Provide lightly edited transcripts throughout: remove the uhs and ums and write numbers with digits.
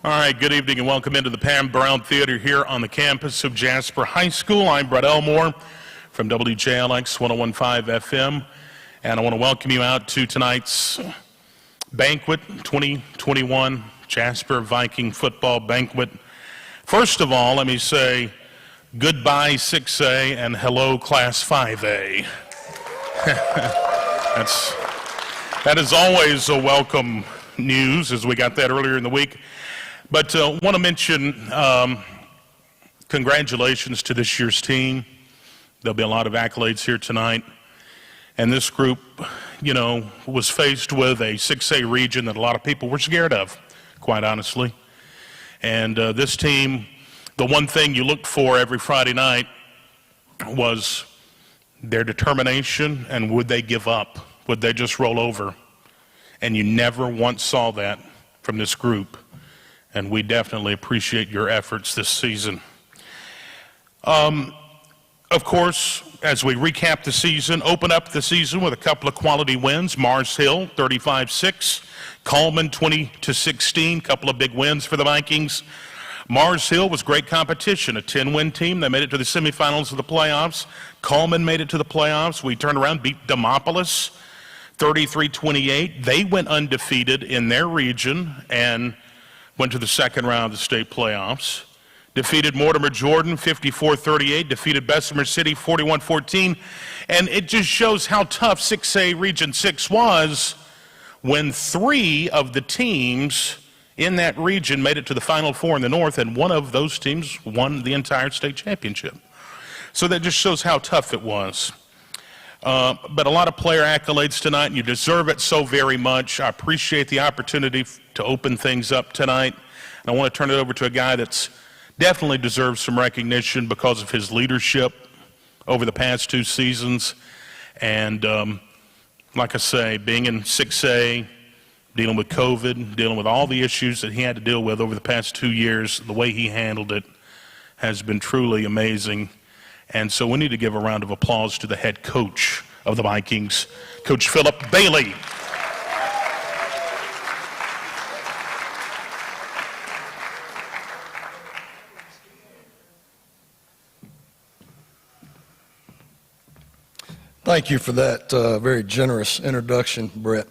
All right, good evening and welcome into the Pam Brown Theater here on the campus of Jasper High School. I'm Brett Elmore from WJLX 101.5 FM, and I want to welcome you out to tonight's Banquet 2021 Jasper Viking Football Banquet. First of all, let me say goodbye 6A and hello Class 5A. That is always a welcome news, as we got that earlier in the week. But I want to mention congratulations to this year's team. There'll be a lot of accolades here tonight. And this group, was faced with a 6A region that a lot of people were scared of, quite honestly. And this team, the one thing you looked for every Friday night was their determination and would they give up? Would they just roll over? And you never once saw that from this group. And we definitely appreciate your efforts this season. Of course, as we recap the season, open up the season with a couple of quality wins. Mars Hill, 35-6. Coleman, 20-16. Couple of big wins for the Vikings. Mars Hill was great competition, a 10-win team. They made it to the semifinals of the playoffs. Coleman made it to the playoffs. We turned around, beat Demopolis, 33-28. They went undefeated in their region and went to the second round of the state playoffs. Defeated Mortimer Jordan 54-38, defeated Bessemer City 41-14, and it just shows how tough 6A Region 6 was when three of the teams in that region made it to the Final Four in the North, and one of those teams won the entire state championship. So that just shows how tough it was. But a lot of player accolades tonight, and you deserve it so very much. I appreciate the opportunity to open things up tonight. And I want to turn it over to a guy that's definitely deserves some recognition because of his leadership over the past two seasons. And like I say, being in 6A, dealing with COVID, dealing with all the issues that he had to deal with over the past 2 years, the way he handled it has been truly amazing. And so we need to give a round of applause to the head coach of the Vikings, Coach Philip Bailey. Thank you for that very generous introduction, Brett.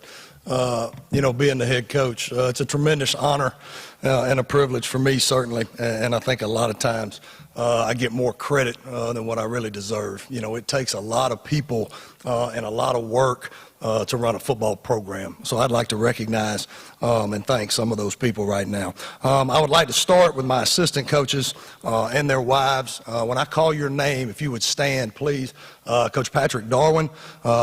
Being the head coach, it's a tremendous honor and a privilege for me, certainly, and I think a lot of times I get more credit than what I really deserve. It takes a lot of people and a lot of work to run a football program. So I'd like to recognize and thank some of those people right now. I would like to start with my assistant coaches and their wives. When I call your name, if you would stand, please. Coach Patrick Darwin,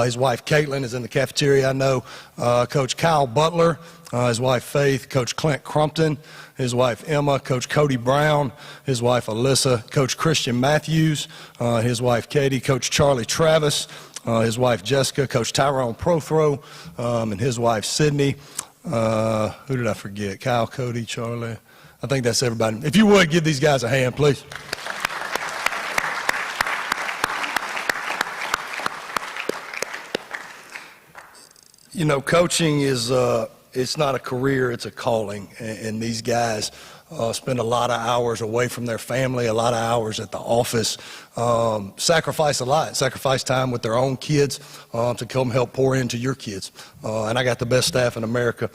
his wife Caitlin is in the cafeteria, I know. Coach Kyle Butler, his wife Faith, Coach Clint Crumpton, his wife Emma, Coach Cody Brown, his wife Alyssa, Coach Christian Matthews, his wife Katie, Coach Charlie Travis, his wife Jessica, Coach Tyrone Prothrow, and his wife Sydney. Who did I forget? Kyle, Cody, Charlie. I think that's everybody. If you would, give these guys a hand, please. Coaching is it's not a career, it's a calling, and these guys spend a lot of hours away from their family, a lot of hours at the office, sacrifice a lot, sacrifice time with their own kids to come help pour into your kids. And I got the best staff in America.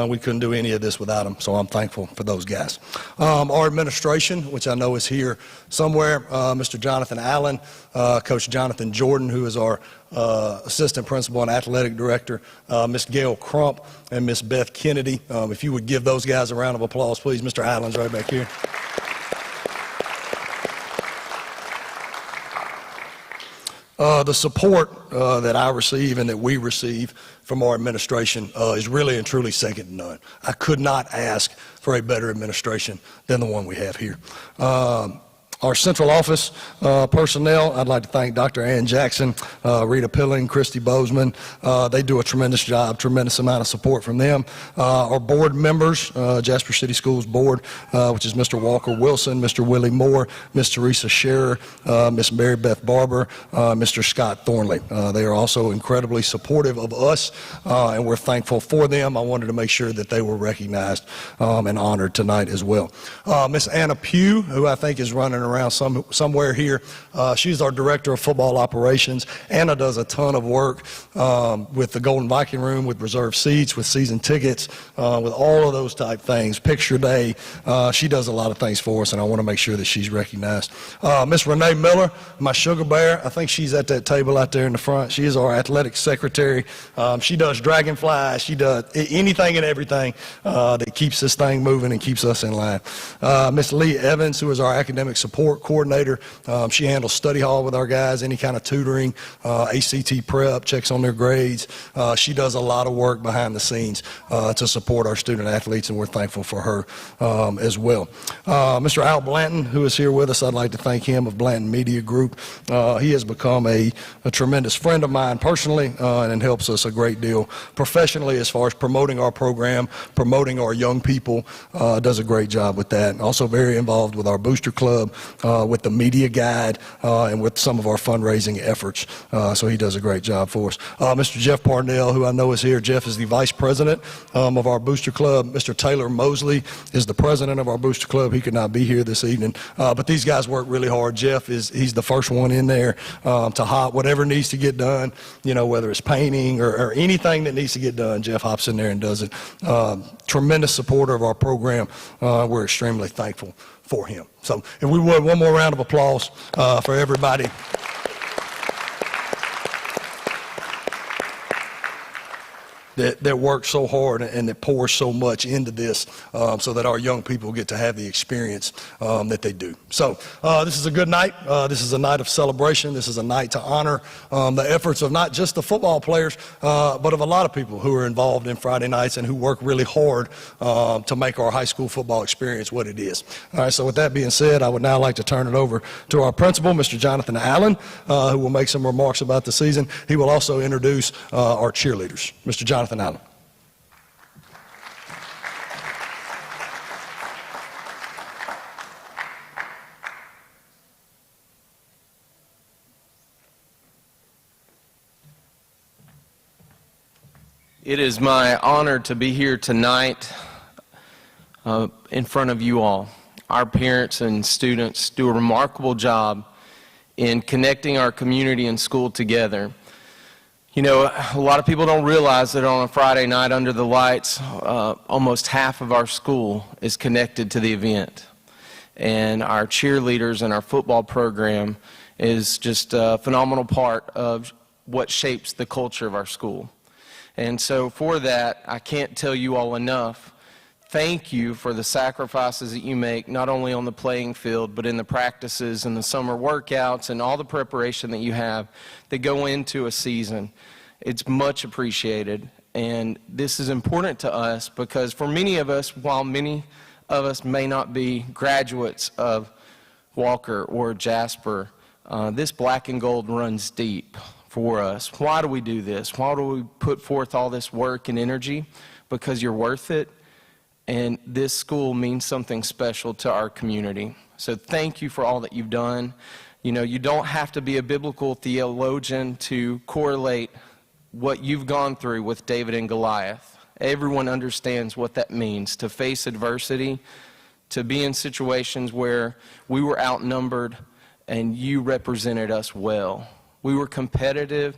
We couldn't do any of this without them, so I'm thankful for those guys. Our administration, which I know is here somewhere, Mr. Jonathan Allen, Coach Jonathan Jordan, who is our assistant principal and athletic director, Miss Gail Crump, and Miss Beth Kennedy. If you would give those guys a round of applause, please. Mr. Allen's right back here. The support that I receive and that we receive from our administration is really and truly second to none. I could not ask for a better administration than the one we have here. Our central office personnel, I'd like to thank Dr. Ann Jackson, Rita Pilling, Christy Bozeman. They do a tremendous job, tremendous amount of support from them. Our board members, Jasper City Schools Board, which is Mr. Walker Wilson, Mr. Willie Moore, Ms. Teresa Scherer, Ms. Mary Beth Barber, Mr. Scott Thornley. They are also incredibly supportive of us, and we're thankful for them. I wanted to make sure that they were recognized and honored tonight as well. Ms. Anna Pugh, who I think is running around somewhere here. She's our director of football operations. Anna does a ton of work with the Golden Viking Room, with reserved seats, with season tickets, with all of those type things, picture day. She does a lot of things for us, and I want to make sure that she's recognized. Miss Renee Miller, my sugar bear, I think she's at that table out there in the front. She is our athletic secretary. She does dragonflies. She does anything and everything that keeps this thing moving and keeps us in line. Miss Lee Evans, who is our academic support coordinator. She handles study hall with our guys, any kind of tutoring, ACT prep, checks on their grades. She does a lot of work behind the scenes to support our student athletes, and we're thankful for her as well. Mr. Al Blanton, who is here with us, I'd like to thank him of Blanton Media Group. He has become a tremendous friend of mine personally and helps us a great deal professionally as far as promoting our program, promoting our young people. Does a great job with that. Also very involved with our booster club, with the media guide, and with some of our fundraising efforts. So he does a great job for us. Mr. Jeff Parnell, who I know is here. Jeff is the vice president of our booster club. Mr. Taylor Mosley is the president of our booster club. He could not be here this evening, but these guys work really hard. Jeff he's the first one in there to hop whatever needs to get done, whether it's painting or anything that needs to get done. Jeff hops in there and does it. Tremendous supporter of our program. We're extremely thankful for him. So if we would, one more round of applause for everybody. That works so hard and that pours so much into this so that our young people get to have the experience that they do. So this is a good night. This is a night of celebration. This is a night to honor the efforts of not just the football players, but of a lot of people who are involved in Friday nights and who work really hard to make our high school football experience what it is. All right, so with that being said, I would now like to turn it over to our principal, Mr. Jonathan Allen, who will make some remarks about the season. He will also introduce our cheerleaders. Mr. Jonathan Allen. It is my honor to be here tonight in front of you all. Our parents and students do a remarkable job in connecting our community and school together. A lot of people don't realize that on a Friday night under the lights, almost half of our school is connected to the event. And our cheerleaders and our football program is just a phenomenal part of what shapes the culture of our school. And so for that, I can't tell you all enough. Thank you for the sacrifices that you make, not only on the playing field, but in the practices and the summer workouts and all the preparation that you have that go into a season. It's much appreciated. And this is important to us because for many of us, while many of us may not be graduates of Walker or Jasper, this black and gold runs deep for us. Why do we do this? Why do we put forth all this work and energy? Because you're worth it. And this school means something special to our community. So thank you for all that you've done. You don't have to be a biblical theologian to correlate what you've gone through with David and Goliath. Everyone understands what that means, to face adversity, to be in situations where we were outnumbered and you represented us well. We were competitive,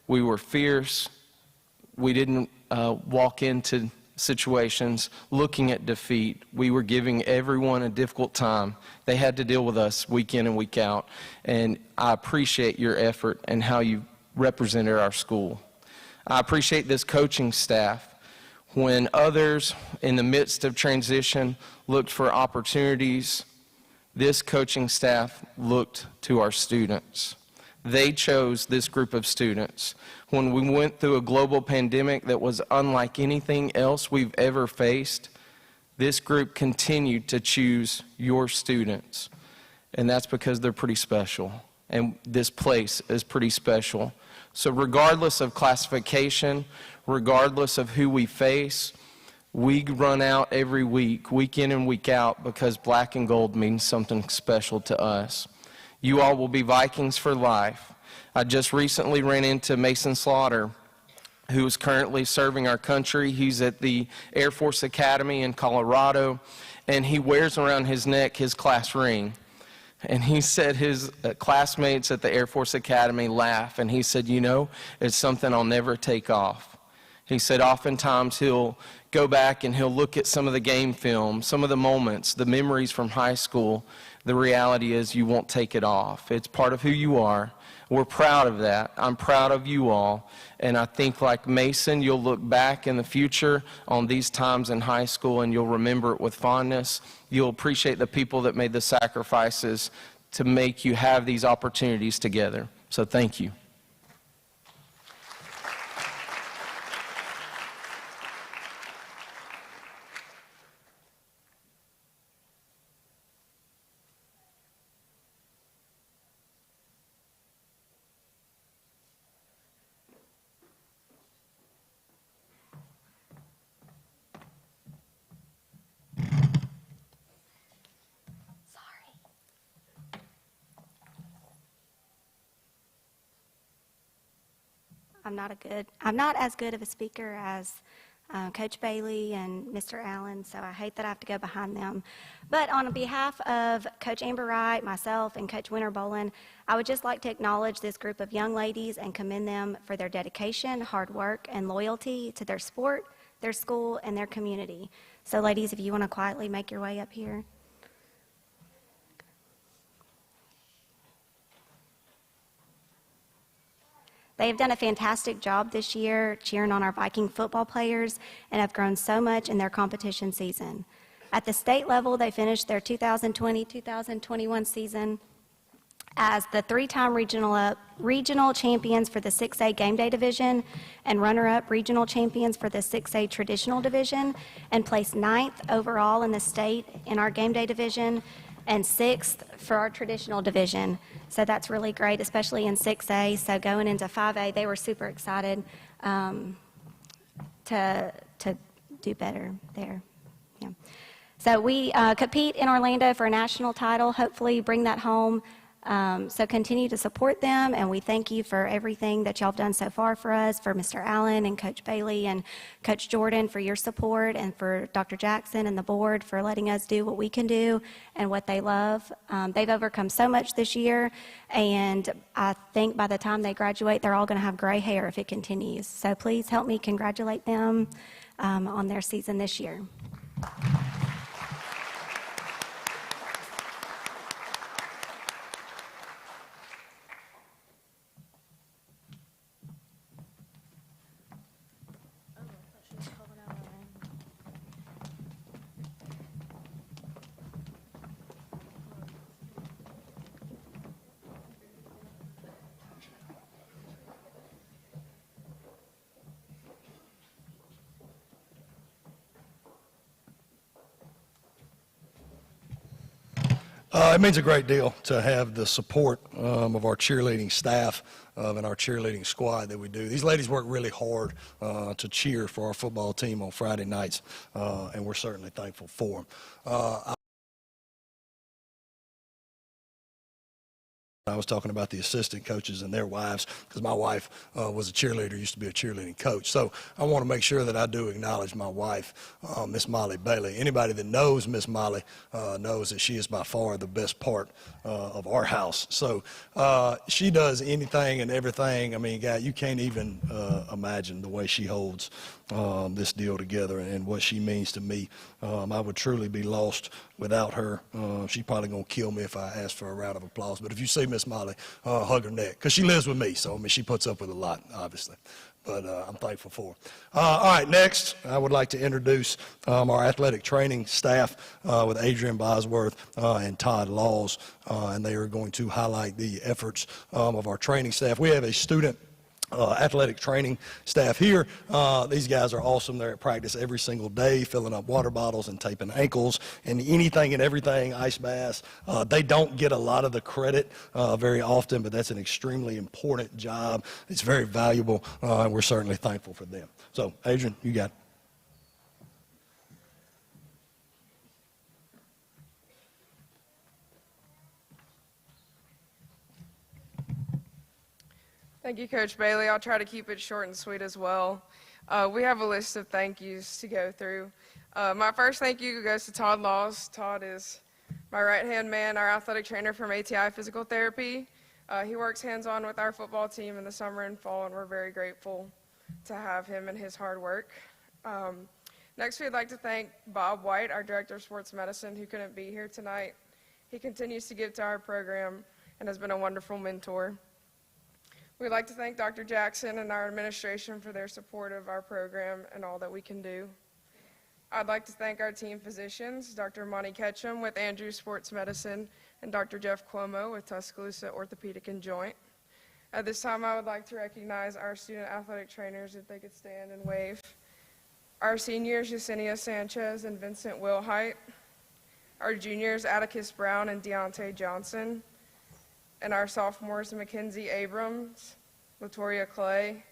we were fierce, we didn't walk into situations looking at defeat. We were giving everyone a difficult time. They had to deal with us week in and week out, and I appreciate your effort and how you represented our school. I appreciate this coaching staff. When others in the midst of transition looked for opportunities, this coaching staff looked to our students. They chose this group of students. When we went through a global pandemic that was unlike anything else we've ever faced, this group continued to choose your students. and that's because they're pretty special, and this place is pretty special. So regardless of classification, regardless of who we face, we run out every week, week in and week out, because black and gold means something special to us. You all will be Vikings for life. I just recently ran into Mason Slaughter, who is currently serving our country. He's at the Air Force Academy in Colorado, and he wears around his neck his class ring. And he said his classmates at the Air Force Academy laugh, and he said, you know, it's something I'll never take off. He said oftentimes he'll go back and he'll look at some of the game film, some of the moments, the memories from high school. The reality is you won't take it off. It's part of who you are. We're proud of that. I'm proud of you all. And I think like Mason, you'll look back in the future on these times in high school and you'll remember it with fondness. You'll appreciate the people that made the sacrifices to make you have these opportunities together. So thank you. I'm not as good of a speaker as Coach Bailey and Mr. Allen, so I hate that I have to go behind them. But on behalf of Coach Amber Wright, myself, and Coach Winter Bolin, I would just like to acknowledge this group of young ladies and commend them for their dedication, hard work, and loyalty to their sport, their school, and their community. So ladies, if you want to quietly make your way up here. They have done a fantastic job this year cheering on our Viking football players and have grown so much in their competition season. At the state level, they finished their 2020-2021 season as the three-time regional champions for the 6A game day division and runner-up regional champions for the 6A traditional division, and placed 9th overall in the state in our game day division and 6th for our traditional division. So that's really great, especially in 6A. So going into 5A, they were super excited to do better there. Yeah. So we compete in Orlando for a national title, hopefully bring that home. So continue to support them, and we thank you for everything that y'all have done so far for us, for Mr. Allen and Coach Bailey and Coach Jordan for your support, and for Dr. Jackson and the board for letting us do what we can do and what they love. They've overcome so much this year, and I think by the time they graduate, they're all going to have gray hair if it continues. So please help me congratulate them on their season this year. It means a great deal to have the support of our cheerleading staff and our cheerleading squad that we do. These ladies work really hard to cheer for our football team on Friday nights, and we're certainly thankful for them. I was talking about the assistant coaches and their wives, because my wife was a cheerleader, used to be a cheerleading coach. So I want to make sure that I do acknowledge my wife, Miss Molly Bailey. Anybody that knows Miss Molly knows that she is by far the best part of our house. So she does anything and everything. I mean, God, you can't even imagine the way she holds this deal together and what she means to me. I would truly be lost without her. She's probably going to kill me if I ask for a round of applause. But if you see Miss Molly, hug her neck, because she lives with me. So, I mean, she puts up with a lot, obviously. But I'm thankful for her. All right, next, I would like to introduce our athletic training staff with Adrian Bosworth and Todd Laws, and they are going to highlight the efforts of our training staff. We have a student athletic training staff here. These guys are awesome. They're at practice every single day, filling up water bottles and taping ankles and anything and everything, ice baths. They don't get a lot of the credit very often, but that's an extremely important job. It's very valuable, and we're certainly thankful for them. So, Adrian, you got it. Thank you, Coach Bailey. I'll try to keep it short and sweet as well. We have a list of thank yous to go through. My first thank you goes to Todd Laws. Todd is my right-hand man, our athletic trainer from ATI Physical Therapy. He works hands-on with our football team in the summer and fall, and we're very grateful to have him and his hard work. Next, we'd like to thank Bob White, our Director of Sports Medicine, who couldn't be here tonight. He continues to give to our program and has been a wonderful mentor. We'd like to thank Dr. Jackson and our administration for their support of our program and all that we can do. I'd like to thank our team physicians, Dr. Monty Ketchum with Andrews Sports Medicine and Dr. Jeff Cuomo with Tuscaloosa Orthopedic and Joint. At this time, I would like to recognize our student athletic trainers, if they could stand and wave. Our seniors, Yesenia Sanchez and Vincent Wilhite. Our juniors, Atticus Brown and Deontay Johnson. And our sophomores, Mackenzie Abrams, Latoria Clay,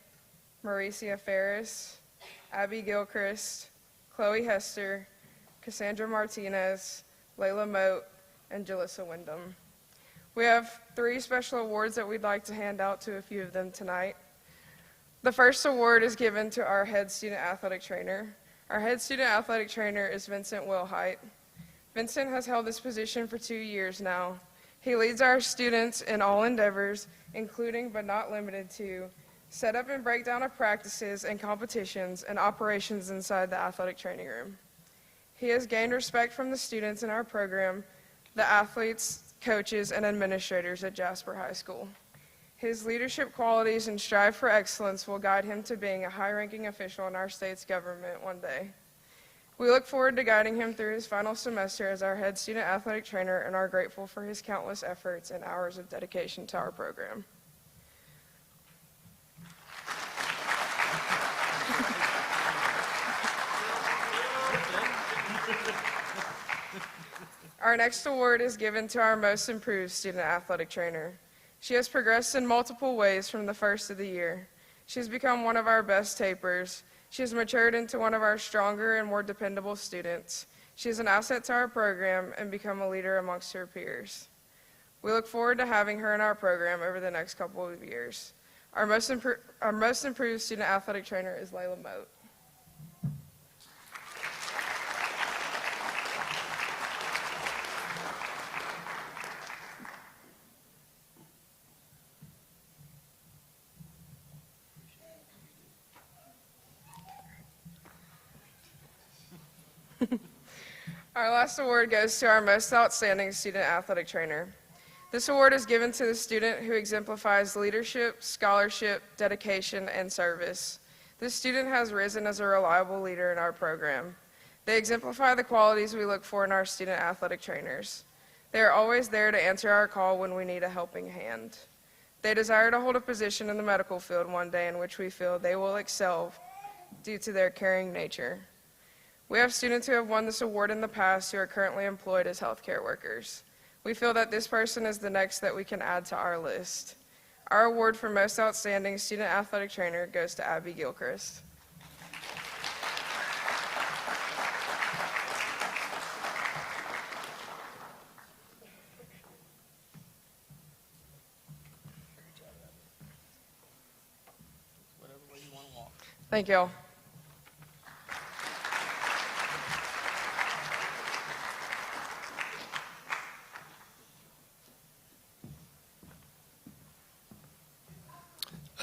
Mauricia Ferris, Abby Gilchrist, Chloe Hester, Cassandra Martinez, Layla Moat, and Jalissa Wyndham. We have 3 special awards that we'd like to hand out to a few of them tonight. The first award is given to our head student athletic trainer. Our head student athletic trainer is Vincent Wilhite. Vincent has held this position for 2 years now. He leads our students in all endeavors, including but not limited to setup and breakdown of practices and competitions and operations inside the athletic training room. He has gained respect from the students in our program, the athletes, coaches, and administrators at Jasper High School. His leadership qualities and strive for excellence will guide him to being a high-ranking official in our state's government one day. We look forward to guiding him through his final semester as our head student athletic trainer and are grateful for his countless efforts and hours of dedication to our program. Our next award is given to our most improved student athletic trainer. She has progressed in multiple ways from the first of the year. She has become one of our best tapers. She has matured into one of our stronger and more dependable students. She is an asset to our program and become a leader amongst her peers. We look forward to having her in our program over the next couple of years. Our most improved student athletic trainer is Layla Moat. Our last award goes to our most outstanding student athletic trainer. This award is given to the student who exemplifies leadership, scholarship, dedication, and service. This student has risen as a reliable leader in our program. They exemplify the qualities we look for in our student athletic trainers. They are always there to answer our call when we need a helping hand. They desire to hold a position in the medical field one day in which we feel they will excel due to their caring nature. We have students who have won this award in the past who are currently employed as healthcare workers. We feel that this person is the next that we can add to our list. Our award for most outstanding student athletic trainer goes to Abby Gilchrist. Thank you all.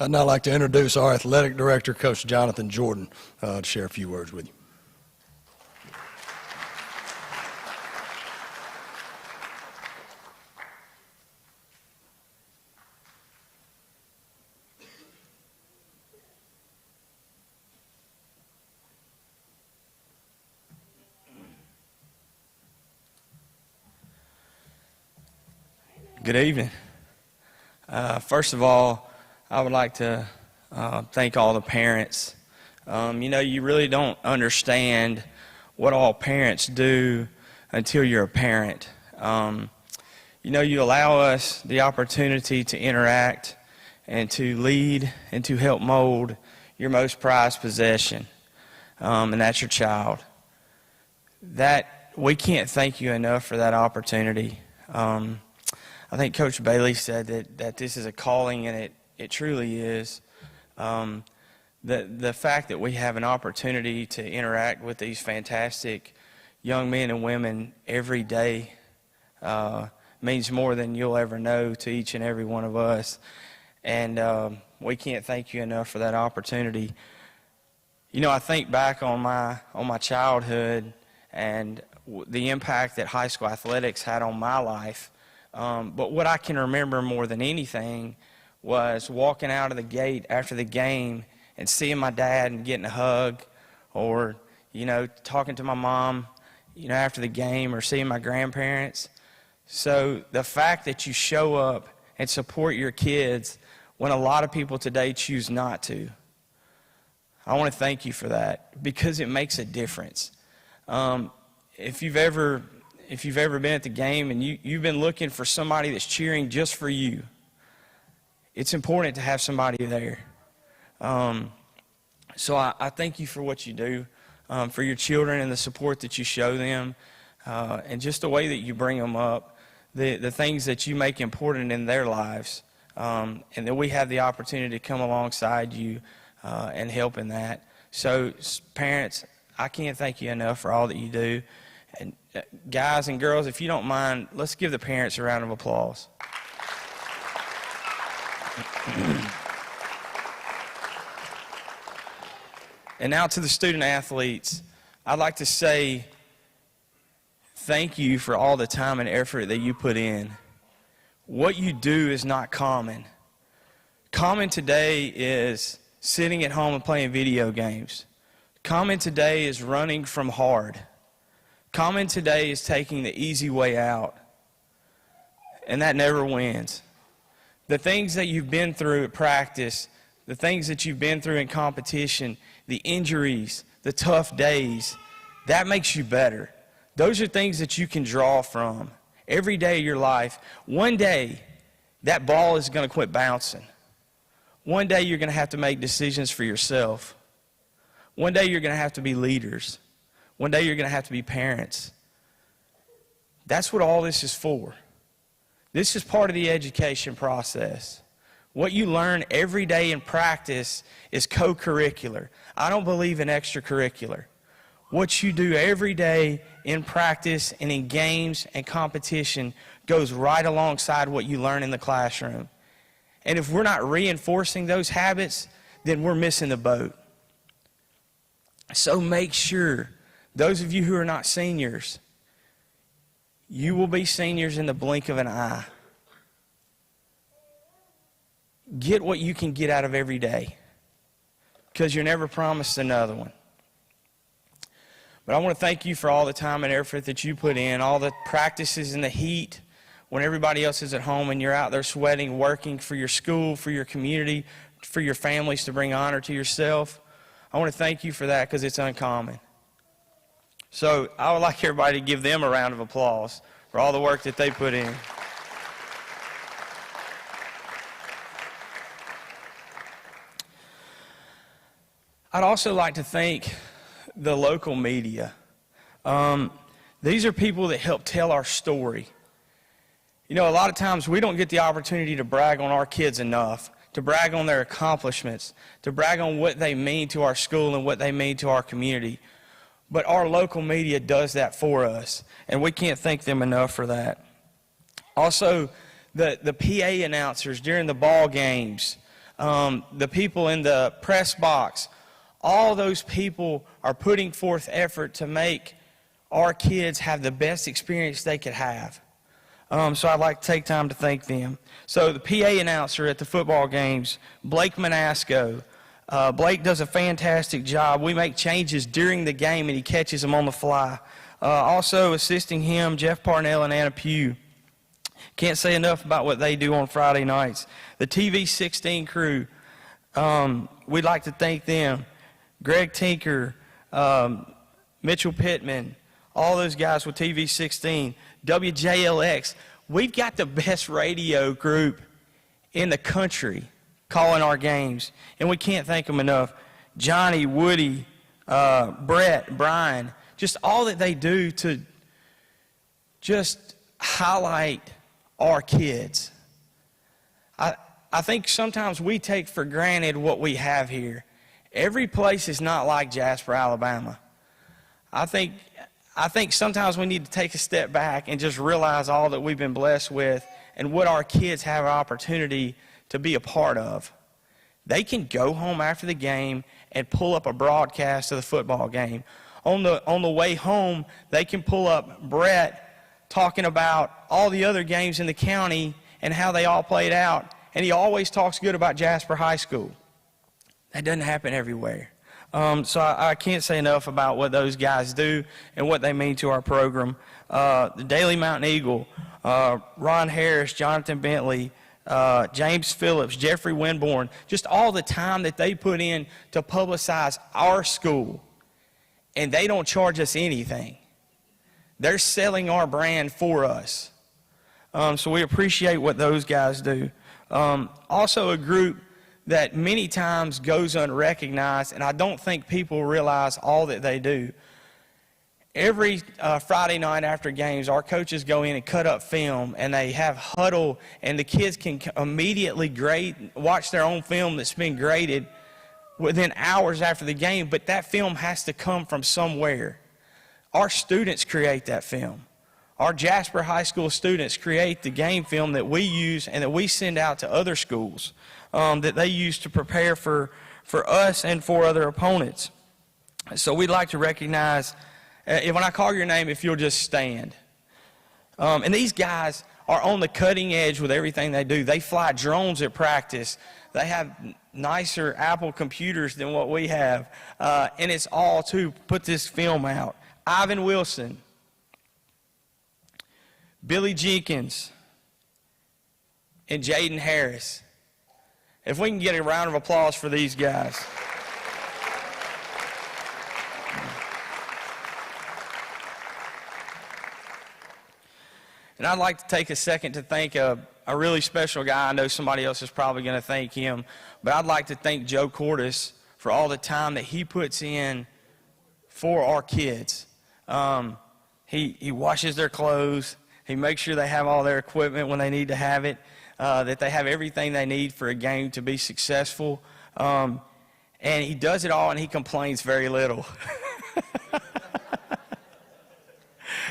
I'd now like to introduce our athletic director, Coach Jonathan Jordan, to share a few words with you. Good evening. First of all, I would like to thank all the parents. You really don't understand what all parents do until you're a parent. You allow us the opportunity to interact and to lead and to help mold your most prized possession, and that's your child. That we can't thank you enough for that opportunity. I think Coach Bailey said that this is a calling, and it truly is. The fact that we have an opportunity to interact with these fantastic young men and women every day means more than you'll ever know to each and every one of us. And we can't thank you enough for that opportunity. I think back on my childhood and the impact that high school athletics had on my life. But what I can remember more than anything was walking out of the gate after the game and seeing my dad and getting a hug, or, talking to my mom, after the game, or seeing my grandparents. So the fact that you show up and support your kids when a lot of people today choose not to, I want to thank you for that, because it makes a difference. If you've ever been at the game and you've been looking for somebody that's cheering just for you, it's important to have somebody there. So I thank you for what you do, for your children and the support that you show them, and just the way that you bring them up, the things that you make important in their lives, and that we have the opportunity to come alongside you and help in that. So parents, I can't thank you enough for all that you do. And guys and girls, if you don't mind, let's give the parents a round of applause. And now to the student athletes, I'd like to say thank you for all the time and effort that you put in. What you do is not common. Common today is sitting at home and playing video games. Common today is running from hard. Common today is taking the easy way out. And that never wins. The things that you've been through at practice, the things that you've been through in competition, the injuries, the tough days, that makes you better. Those are things that you can draw from every day of your life. One day, that ball is going to quit bouncing. One day, you're going to have to make decisions for yourself. One day, you're going to have to be leaders. One day, you're going to have to be parents. That's what all this is for. This is part of the education process. What you learn every day in practice is co-curricular. I don't believe in extracurricular. What you do every day in practice and in games and competition goes right alongside what you learn in the classroom. And if we're not reinforcing those habits, then we're missing the boat. So make sure, those of you who are not seniors, you will be seniors in the blink of an eye. Get what you can get out of every day, because you're never promised another one. But I want to thank you for all the time and effort that you put in, all the practices in the heat when everybody else is at home and you're out there sweating, working for your school, for your community, for your families, to bring honor to yourself. I want to thank you for that, because it's uncommon. So I would like everybody to give them a round of applause for all the work that they put in. I'd also like to thank the local media. These are people that help tell our story. A lot of times we don't get the opportunity to brag on our kids enough, to brag on their accomplishments, to brag on what they mean to our school and what they mean to our community. But our local media does that for us, and we can't thank them enough for that. Also, the PA announcers during the ball games, the people in the press box, all those people are putting forth effort to make our kids have the best experience they could have. So I'd like to take time to thank them. So the PA announcer at the football games, Blake Manasco. Blake does a fantastic job. We make changes during the game, and he catches them on the fly. Also assisting him, Jeff Parnell and Anna Pugh. Can't say enough about what they do on Friday nights. The TV 16 crew, We'd like to thank them. Greg Tinker, Mitchell Pittman, all those guys with TV16, WJLX. We've got the best radio group in the country calling our games, and we can't thank them enough. Johnny, Woody, Brett, Brian, just all that they do to just highlight our kids. I think sometimes we take for granted what we have here. Every place is not like Jasper, Alabama. I think sometimes we need to take a step back and just realize all that we've been blessed with and what our kids have an opportunity to be a part of. They can go home after the game and pull up a broadcast of the football game. On the way home, they can pull up Brett talking about all the other games in the county and how they all played out. And he always talks good about Jasper High School. That doesn't happen everywhere. So I can't say enough about what those guys do and what they mean to our program. The Daily Mountain Eagle, Ron Harris, Jonathan Bentley, James Phillips, Jeffrey Winborn, just all the time that they put in to publicize our school. And they don't charge us anything. They're selling our brand for us. So we appreciate what those guys do. Also a group that many times goes unrecognized, and I don't think people realize all that they do. Every Friday night after games, our coaches go in and cut up film, and they have huddle, and the kids can immediately watch their own film that's been graded within hours after the game, but that film has to come from somewhere. Our students create that film. Our Jasper High School students create the game film that we use and that we send out to other schools that they use to prepare for us and for other opponents. So we'd like to recognize, when I call your name, if you'll just stand. And these guys are on the cutting edge with everything they do. They fly drones at practice. They have nicer Apple computers than what we have. And it's all to put this film out. Ivan Wilson, Billy Jenkins, and Jaden Harris. If we can get a round of applause for these guys. And I'd like to take a second to thank a really special guy. I know somebody else is probably going to thank him, but I'd like to thank Joe Quartus for all the time that he puts in for our kids. He washes their clothes. He makes sure they have all their equipment when they need to have it, that they have everything they need for a game to be successful. And he does it all, and he complains very little.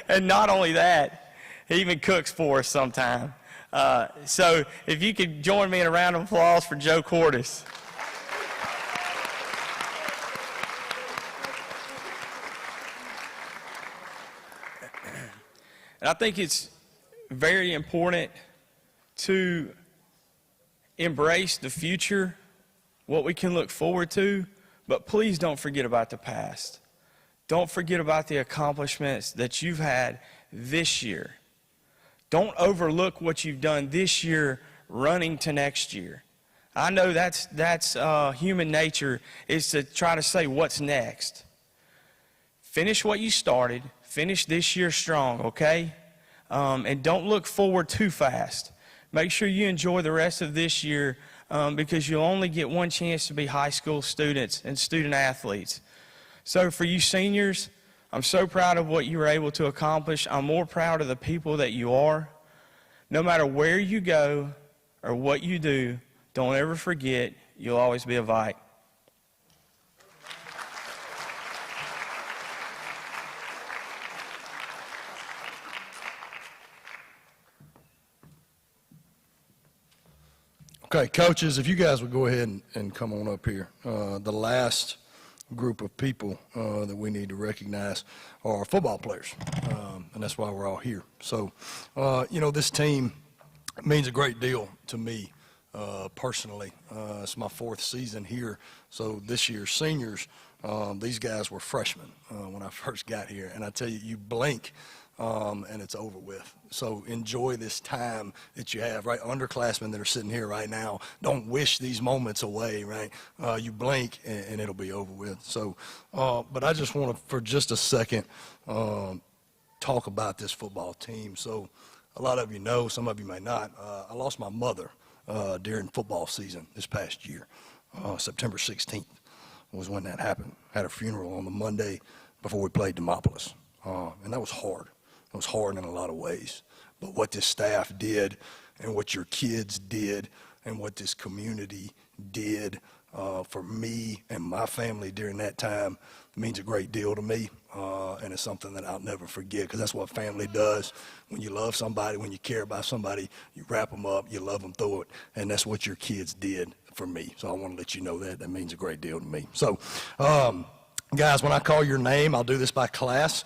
And not only that, he even cooks for us sometime. So if you could join me in a round of applause for Joe Quartus. And I think it's very important to embrace the future, what we can look forward to, but please don't forget about the past. Don't forget about the accomplishments that you've had this year. Don't overlook what you've done this year running to next year. I know that's human nature, is to try to say what's next. Finish what you started. Finish this year strong, okay? And don't look forward too fast. Make sure you enjoy the rest of this year because you'll only get one chance to be high school students and student athletes. So for you seniors, I'm so proud of what you were able to accomplish. I'm more proud of the people that you are. No matter where you go or what you do, don't ever forget you'll always be a Vike. Okay, coaches, if you guys would go ahead and come on up here. The last group of people that we need to recognize are football players, and that's why we're all here. So, this team means a great deal to me personally. It's my fourth season here, so this year's seniors, these guys were freshmen when I first got here, and I tell you, you blink and it's over with. So enjoy this time that you have, right? Underclassmen that are sitting here right now, don't wish these moments away, right? You blink and it'll be over with. So, but I just want to, for just a second, talk about this football team. So a lot of you know, some of you may not, I lost my mother during football season this past year. September 16th was when that happened. Had a funeral on the Monday before we played Demopolis. And that was hard. It was hard in a lot of ways. But what this staff did and what your kids did and what this community did for me and my family during that time means a great deal to me. And it's something that I'll never forget, because that's what family does. When you love somebody, when you care about somebody, you wrap them up, you love them through it. And that's what your kids did for me. So I want to let you know that. That means a great deal to me. So, guys, when I call your name, I'll do this by class.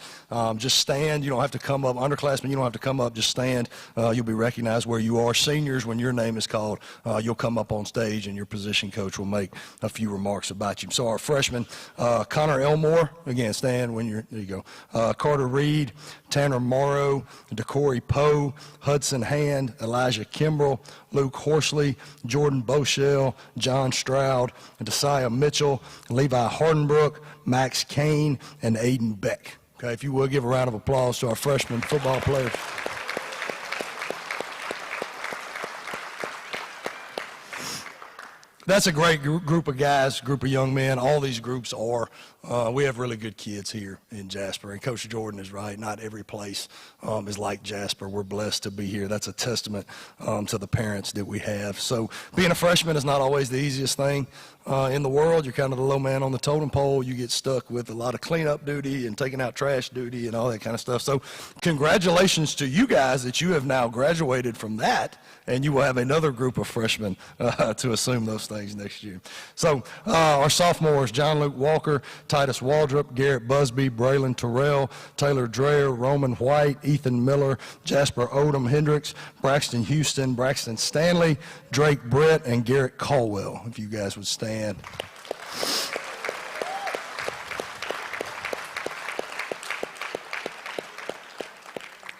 Just stand. You don't have to come up. Underclassmen, you don't have to come up. Just stand. You'll be recognized where you are. Seniors, when your name is called, you'll come up on stage and your position coach will make a few remarks about you. So our freshmen, Connor Elmore, again, stand when you're, there you go. Carter Reed, Tanner Morrow, DeCorey Poe, Hudson Hand, Elijah Kimbrell, Luke Horsley, Jordan Boshell, John Stroud, Desaiah Mitchell, Levi Hardenbrook, Max Kane, and Aiden Beck. Okay, if you will, give a round of applause to our freshman football players. That's a great group of guys, group of young men. All these groups are. We have really good kids here in Jasper. And Coach Jordan is right. Not every place is like Jasper. We're blessed to be here. That's a testament to the parents that we have. So being a freshman is not always the easiest thing in the world. You're kind of the low man on the totem pole. You get stuck with a lot of cleanup duty and taking out trash duty and all that kind of stuff. So congratulations to you guys that you have now graduated from that, and you will have another group of freshmen to assume those things next year. So our sophomores, John Luke Walker, Titus Waldrop, Garrett Busby, Braylon Terrell, Taylor Dreyer, Roman White, Ethan Miller, Jasper Odom Hendricks, Braxton Houston, Braxton Stanley, Drake Brett, and Garrett Caldwell, if you guys would stand.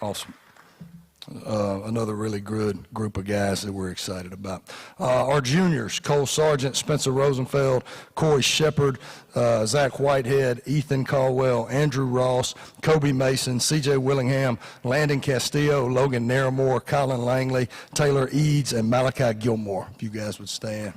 Awesome. Another really good group of guys that we're excited about. Our juniors, Cole Sargent, Spencer Rosenfeld, Corey Shepard, Zach Whitehead, Ethan Caldwell, Andrew Ross, Kobe Mason, CJ Willingham, Landon Castillo, Logan Naramore, Colin Langley, Taylor Eads, and Malachi Gilmore. If you guys would stand.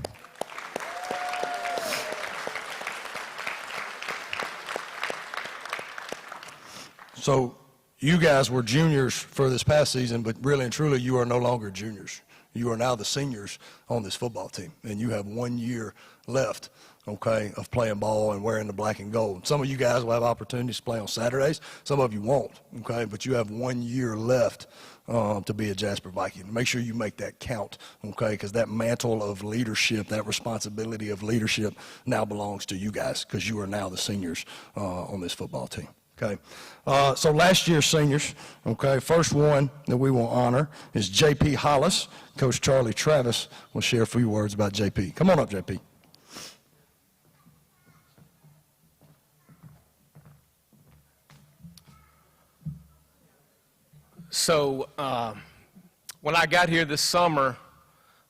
So you guys were juniors for this past season, but really and truly you are no longer juniors. You are now the seniors on this football team, and you have 1 year left, okay, of playing ball and wearing the black and gold. Some of you guys will have opportunities to play on Saturdays. Some of you won't, okay, but you have 1 year left to be a Jasper Viking. Make sure you make that count, okay, because that mantle of leadership, that responsibility of leadership now belongs to you guys, because you are now the seniors on this football team. Okay, so last year's seniors, okay, first one that we will honor is J.P. Hollis. Coach Charlie Travis will share a few words about J.P. Come on up, J.P. So when I got here this summer,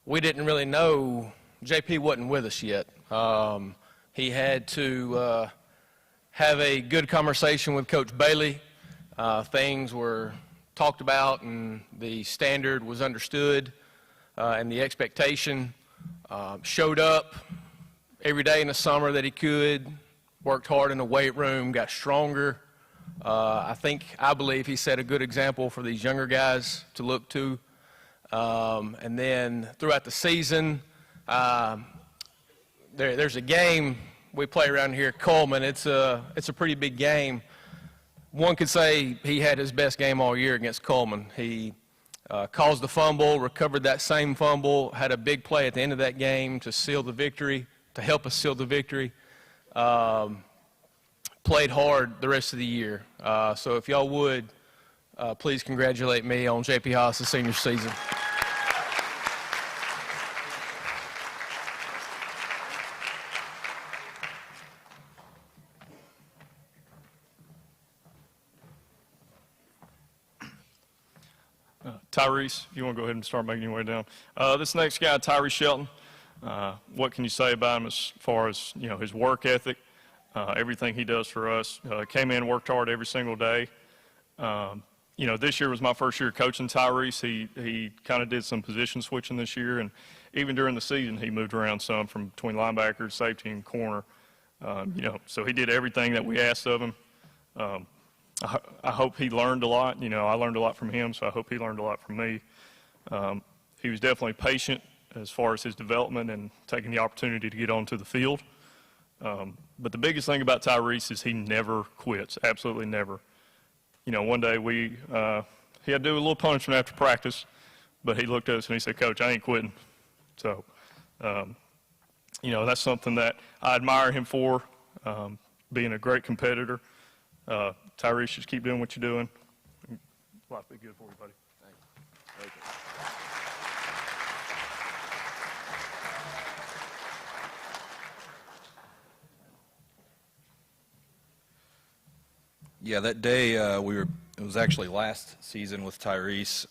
we didn't really know, J.P. wasn't with us yet. He had to have a good conversation with Coach Bailey. Things were talked about and the standard was understood and the expectation. Showed up every day in the summer that he could, worked hard in the weight room, got stronger. I believe he set a good example for these younger guys to look to. And then throughout the season, there's a game we play around here, Coleman. It's a pretty big game. One could say he had his best game all year against Coleman. He caused the fumble, recovered that same fumble, had a big play at the end of that game to seal the victory, to help us seal the victory. Played hard the rest of the year. So if y'all would, please congratulate me on J.P. Hollis' senior season. Tyrese, if you want to go ahead and start making your way down. This next guy, Tyree Shelton, what can you say about him as far as, you know, his work ethic, everything he does for us? Came in, worked hard every single day. You know, this year was my first year coaching Tyrese. He kind of did some position switching this year, and even during the season, he moved around some from between linebacker, safety, and corner. You know, so he did everything that we asked of him. I hope he learned a lot. You know, I learned a lot from him, so I hope he learned a lot from me. He was definitely patient as far as his development and taking the opportunity to get onto the field. But the biggest thing about Tyrese is he never quits, absolutely never. You know, one day he had to do a little punishment after practice, but he looked at us and he said, "Coach, I ain't quitting." So, you know, that's something that I admire him for, being a great competitor. Tyrese, just keep doing what you're doing. Life will be good for you, buddy. Thank you. Yeah, that day it was actually last season with Tyrese.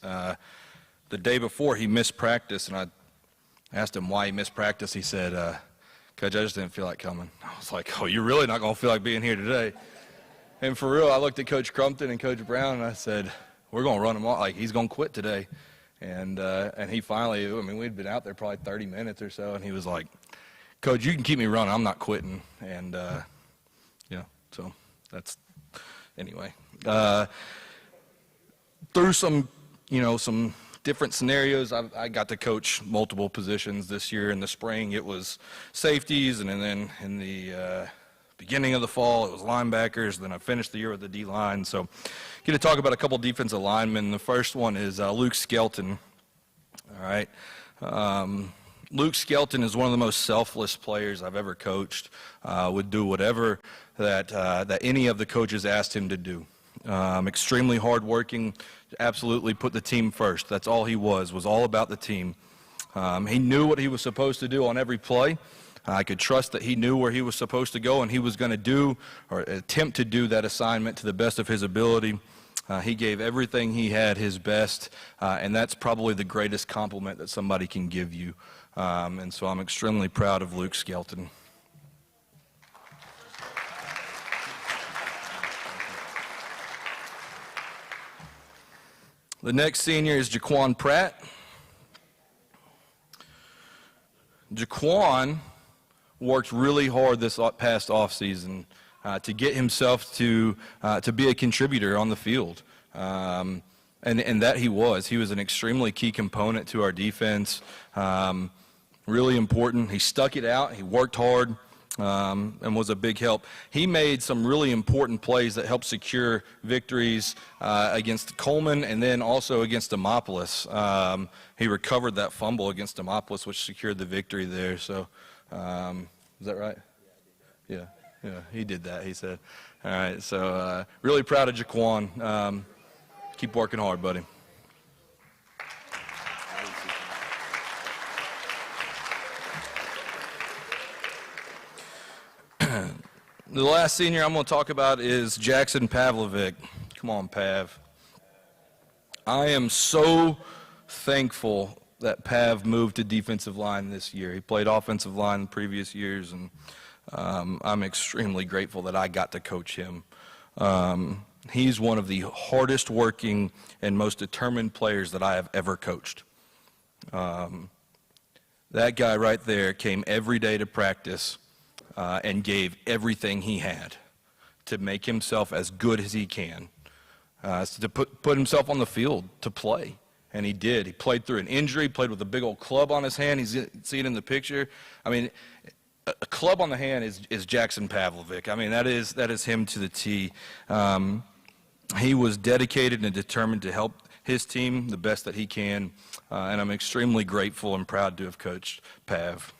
The day before he missed practice, and I asked him why he missed practice. He said, "Coach, I just didn't feel like coming." I was like, "Oh, you're really not going to feel like being here today?" And for real, I looked at Coach Crumpton and Coach Brown, and I said, "We're going to run him off. Like, he's going to quit today." And he finally, I mean, we'd been out there probably 30 minutes or so, and he was like, "Coach, you can keep me running. I'm not quitting." And, yeah, so that's, anyway. Through some, you know, some different scenarios, I got to coach multiple positions this year. In the spring, it was safeties, and then in the beginning of the fall, it was linebackers. Then I finished the year with the D-line. So get to talk about a couple defensive linemen. The first one is Luke Skelton. All right. Luke Skelton is one of the most selfless players I've ever coached. Would do whatever that any of the coaches asked him to do. Extremely hardworking, absolutely put the team first. That's all he was all about the team. He knew what he was supposed to do on every play. I could trust that he knew where he was supposed to go, and he was going to do or attempt to do that assignment to the best of his ability. He gave everything he had his best, and that's probably the greatest compliment that somebody can give you. And so I'm extremely proud of Luke Skelton. The next senior is Jaquan Pratt. Jaquan worked really hard this past offseason to get himself to be a contributor on the field. And that he was. He was an extremely key component to our defense. Really important. He stuck it out. He worked hard. And was a big help. He made some really important plays that helped secure victories against Coleman and then also against Demopolis. He recovered that fumble against Demopolis, which secured the victory there. So, is that right? Yeah, he did that, he said. All right, so really proud of Jaquan. Keep working hard, buddy. The last senior I'm going to talk about is Jackson Pavlovic. Come on, Pav. I am so thankful that Pav moved to defensive line this year. He played offensive line in previous years, and I'm extremely grateful that I got to coach him. He's one of the hardest working and most determined players that I have ever coached. That guy right there came every day to practice and gave everything he had to make himself as good as he can, to put himself on the field to play. And he did. He played through an injury, played with a big old club on his hand. You see it in the picture. I mean, a club on the hand is Jackson Pavlovic. I mean, that is him to the T. He was dedicated and determined to help his team the best that he can, and I'm extremely grateful and proud to have coached Pav.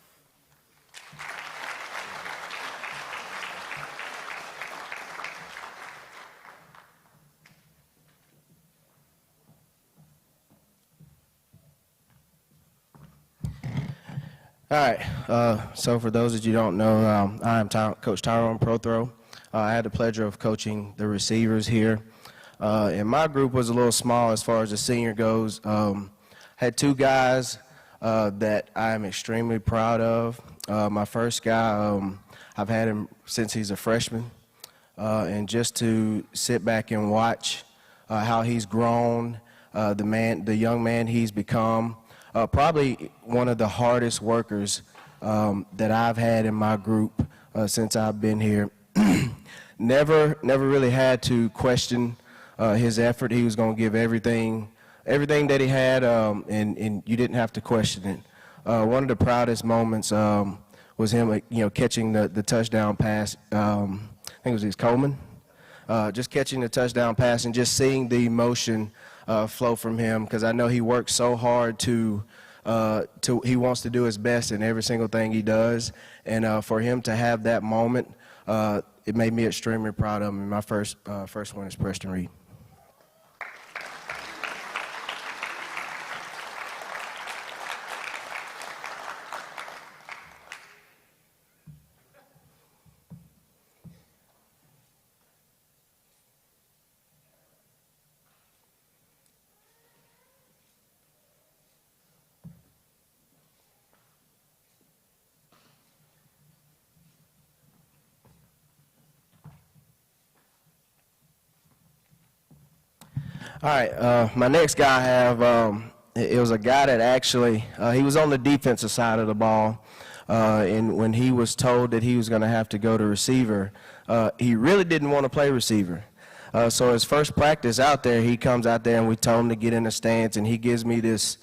All right, so for those that you don't know, I am Coach Tyrone Prothrow. I had the pleasure of coaching the receivers here. And my group was a little small as far as the senior goes. Had two guys that I'm extremely proud of. My first guy, I've had him since he's a freshman. And just to sit back and watch how he's grown, the young man he's become, probably one of the hardest workers that I've had in my group since I've been here. Never really had to question his effort. He was going to give everything that he had, and you didn't have to question it. One of the proudest moments was him, catching the touchdown pass. I think it was Coleman. Just catching the touchdown pass and just seeing the emotion flow from him, because I know he works so hard he wants to do his best in every single thing he does, and for him to have that moment, it made me extremely proud of him. My first one is Preston Reed. All right, my next guy I have, it was a guy that actually, he was on the defensive side of the ball, and when he was told that he was going to have to go to receiver, he really didn't want to play receiver. So his first practice out there, he comes out there and we told him to get in a stance, and he gives me this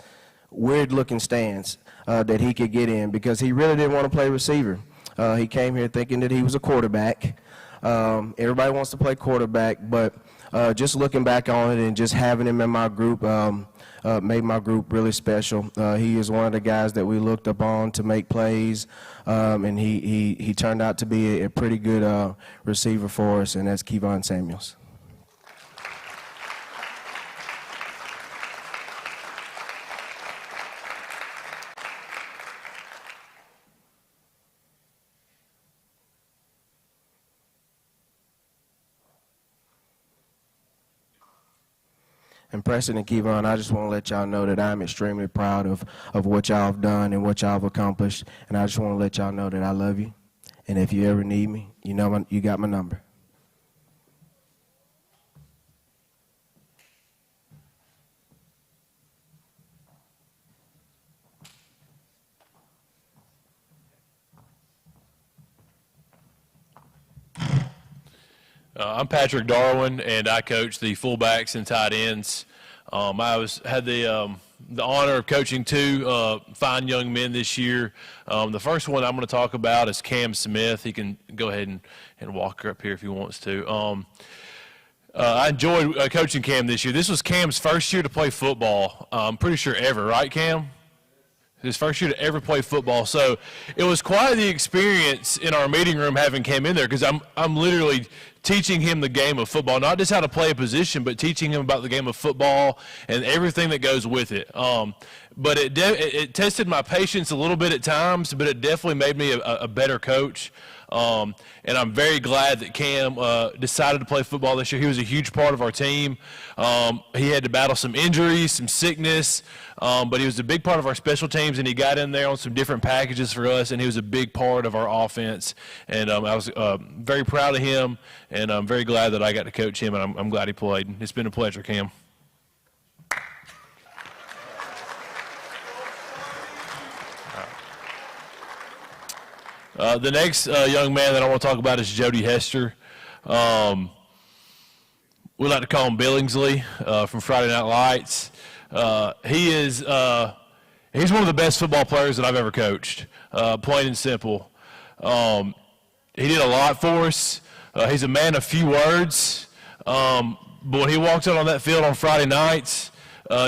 weird-looking stance that he could get in because he really didn't want to play receiver. He came here thinking that he was a quarterback. Everybody wants to play quarterback, but just looking back on it and just having him in my group made my group really special. He is one of the guys that we looked up on to make plays, and he turned out to be a pretty good receiver for us, and that's Kevon Samuels. And Preston and Kevon, I just want to let y'all know that I'm extremely proud of what y'all have done and what y'all have accomplished. And I just want to let y'all know that I love you. And if you ever need me, you know you got my number. I'm Patrick Darwin, and I coach the fullbacks and tight ends. I had the honor of coaching two fine young men this year. The first one I'm going to talk about is Cam Smith. He can go ahead and walk up here if he wants to. I enjoyed coaching Cam this year. This was Cam's first year to play football, I'm pretty sure ever, right, Cam? His first year to ever play football. So it was quite the experience in our meeting room having Cam in there, because I'm literally teaching him the game of football, not just how to play a position, but teaching him about the game of football and everything that goes with it. But it tested my patience a little bit at times, but it definitely made me a better coach. And I'm very glad that Cam decided to play football this year. He was a huge part of our team. He had to battle some injuries, some sickness, but he was a big part of our special teams, and he got in there on some different packages for us, and he was a big part of our offense. And I was very proud of him, and I'm very glad that I got to coach him, and I'm glad he played. It's been a pleasure, Cam. The next young man that I want to talk about is Jody Hester. We like to call him Billingsley from Friday Night Lights. He's one of the best football players that I've ever coached, plain and simple. He did a lot for us. He's a man of few words. But when he walked out on that field on Friday nights,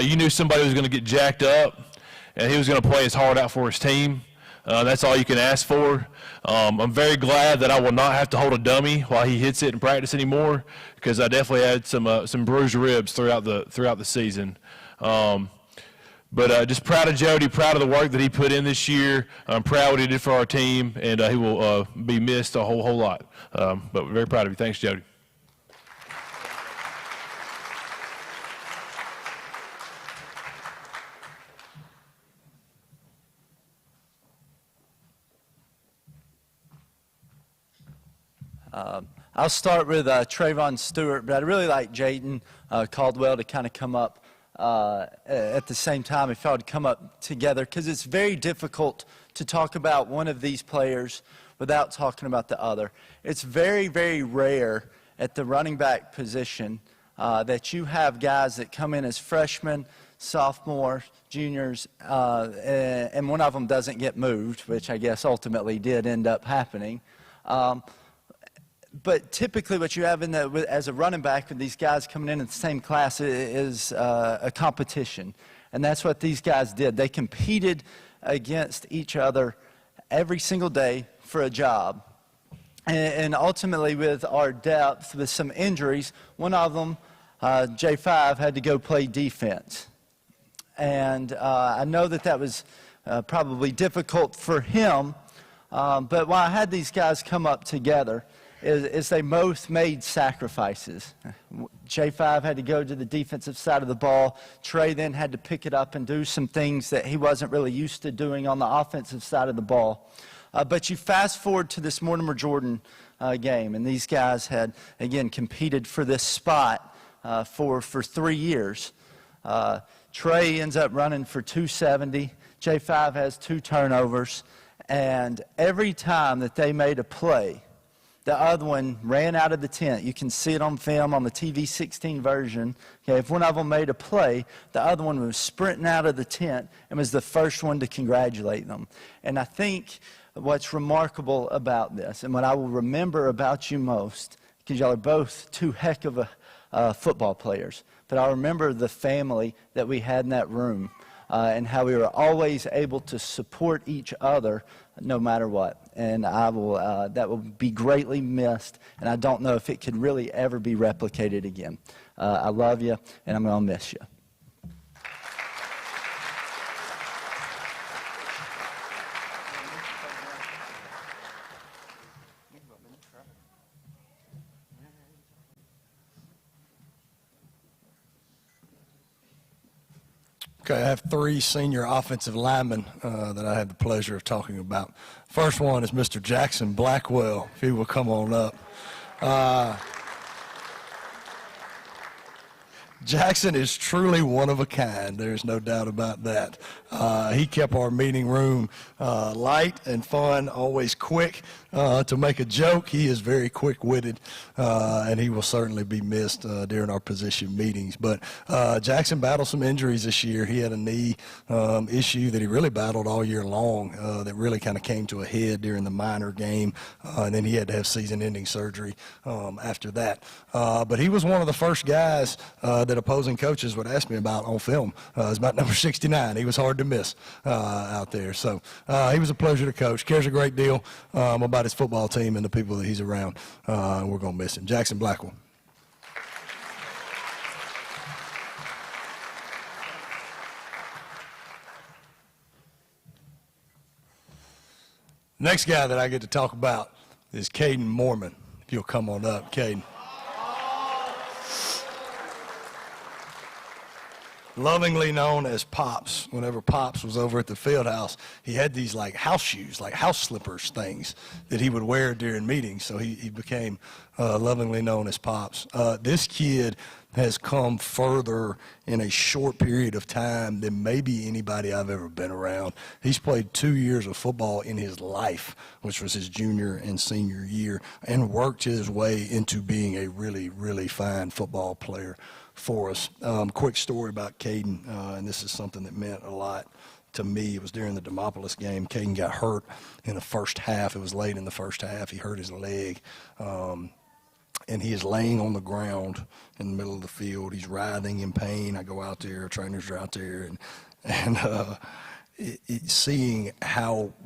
you knew somebody was going to get jacked up, and he was going to play his heart out for his team. That's all you can ask for. I'm very glad that I will not have to hold a dummy while he hits it in practice anymore, because I definitely had some bruised ribs throughout the season. But just proud of Jody, proud of the work that he put in this year. I'm proud of what he did for our team, and he will be missed a whole lot. But we're very proud of you. Thanks, Jody. I'll start with Trayvon Stewart, but I'd really like Jaden Caldwell to kind of come up at the same time, if y'all would come up together, because it's very difficult to talk about one of these players without talking about the other. It's very, very rare at the running back position that you have guys that come in as freshmen, sophomores, juniors, and one of them doesn't get moved, which I guess ultimately did end up happening. But typically what you have as a running back with these guys coming in the same class is a competition. And that's what these guys did. They competed against each other every single day for a job. And ultimately with our depth, with some injuries, one of them, J5, had to go play defense. And I know that was probably difficult for him. But why I had these guys come up together is they both made sacrifices. J5 had to go to the defensive side of the ball. Trey then had to pick it up and do some things that he wasn't really used to doing on the offensive side of the ball. But you fast forward to this Mortimer-Jordan game, and these guys had, again, competed for this spot for 3 years. Trey ends up running for 270. J5 has 2 turnovers. And every time that they made a play, the other one ran out of the tent. You can see it on film on the TV 16 version. Okay, if one of them made a play, the other one was sprinting out of the tent and was the first one to congratulate them. And I think what's remarkable about this, and what I will remember about you most, because y'all are both 2 heck of football players, but I remember the family that we had in that room and how we were always able to support each other no matter what. And that will be greatly missed, and I don't know if it could really ever be replicated again. I love you, and I'm going to miss you. Okay, I have 3 senior offensive linemen that I had the pleasure of talking about. First one is Mr. Jackson Blackwell, if he will come on up. Jackson is truly one of a kind. There's no doubt about that. He kept our meeting room light and fun, always quick to make a joke. He is very quick-witted, and he will certainly be missed during our position meetings. But Jackson battled some injuries this year. He had a knee issue that he really battled all year long that really kind of came to a head during the minor game, and then he had to have season-ending surgery after that. But he was one of the first guys that opposing coaches would ask me about on film. It's about number 69. He was hard to miss out there. So he was a pleasure to coach. Cares a great deal about his football team and the people that he's around. We're going to miss him. Jackson Blackwell. Next guy that I get to talk about is Caden Moorman. If you'll come on up, Caden. Lovingly known as Pops. Whenever Pops was over at the field house, he had these like house shoes, like house slippers things that he would wear during meetings. So he became lovingly known as Pops. This kid has come further in a short period of time than maybe anybody I've ever been around. He's played 2 years of football in his life, which was his junior and senior year, and worked his way into being a really, really fine football player for us. Quick story about Caden, and this is something that meant a lot to me. It was during the Demopolis game. Caden got hurt in the first half. It was late in the first half. He hurt his leg, and he is laying on the ground in the middle of the field. He's writhing in pain. I go out there, trainers are out there, and seeing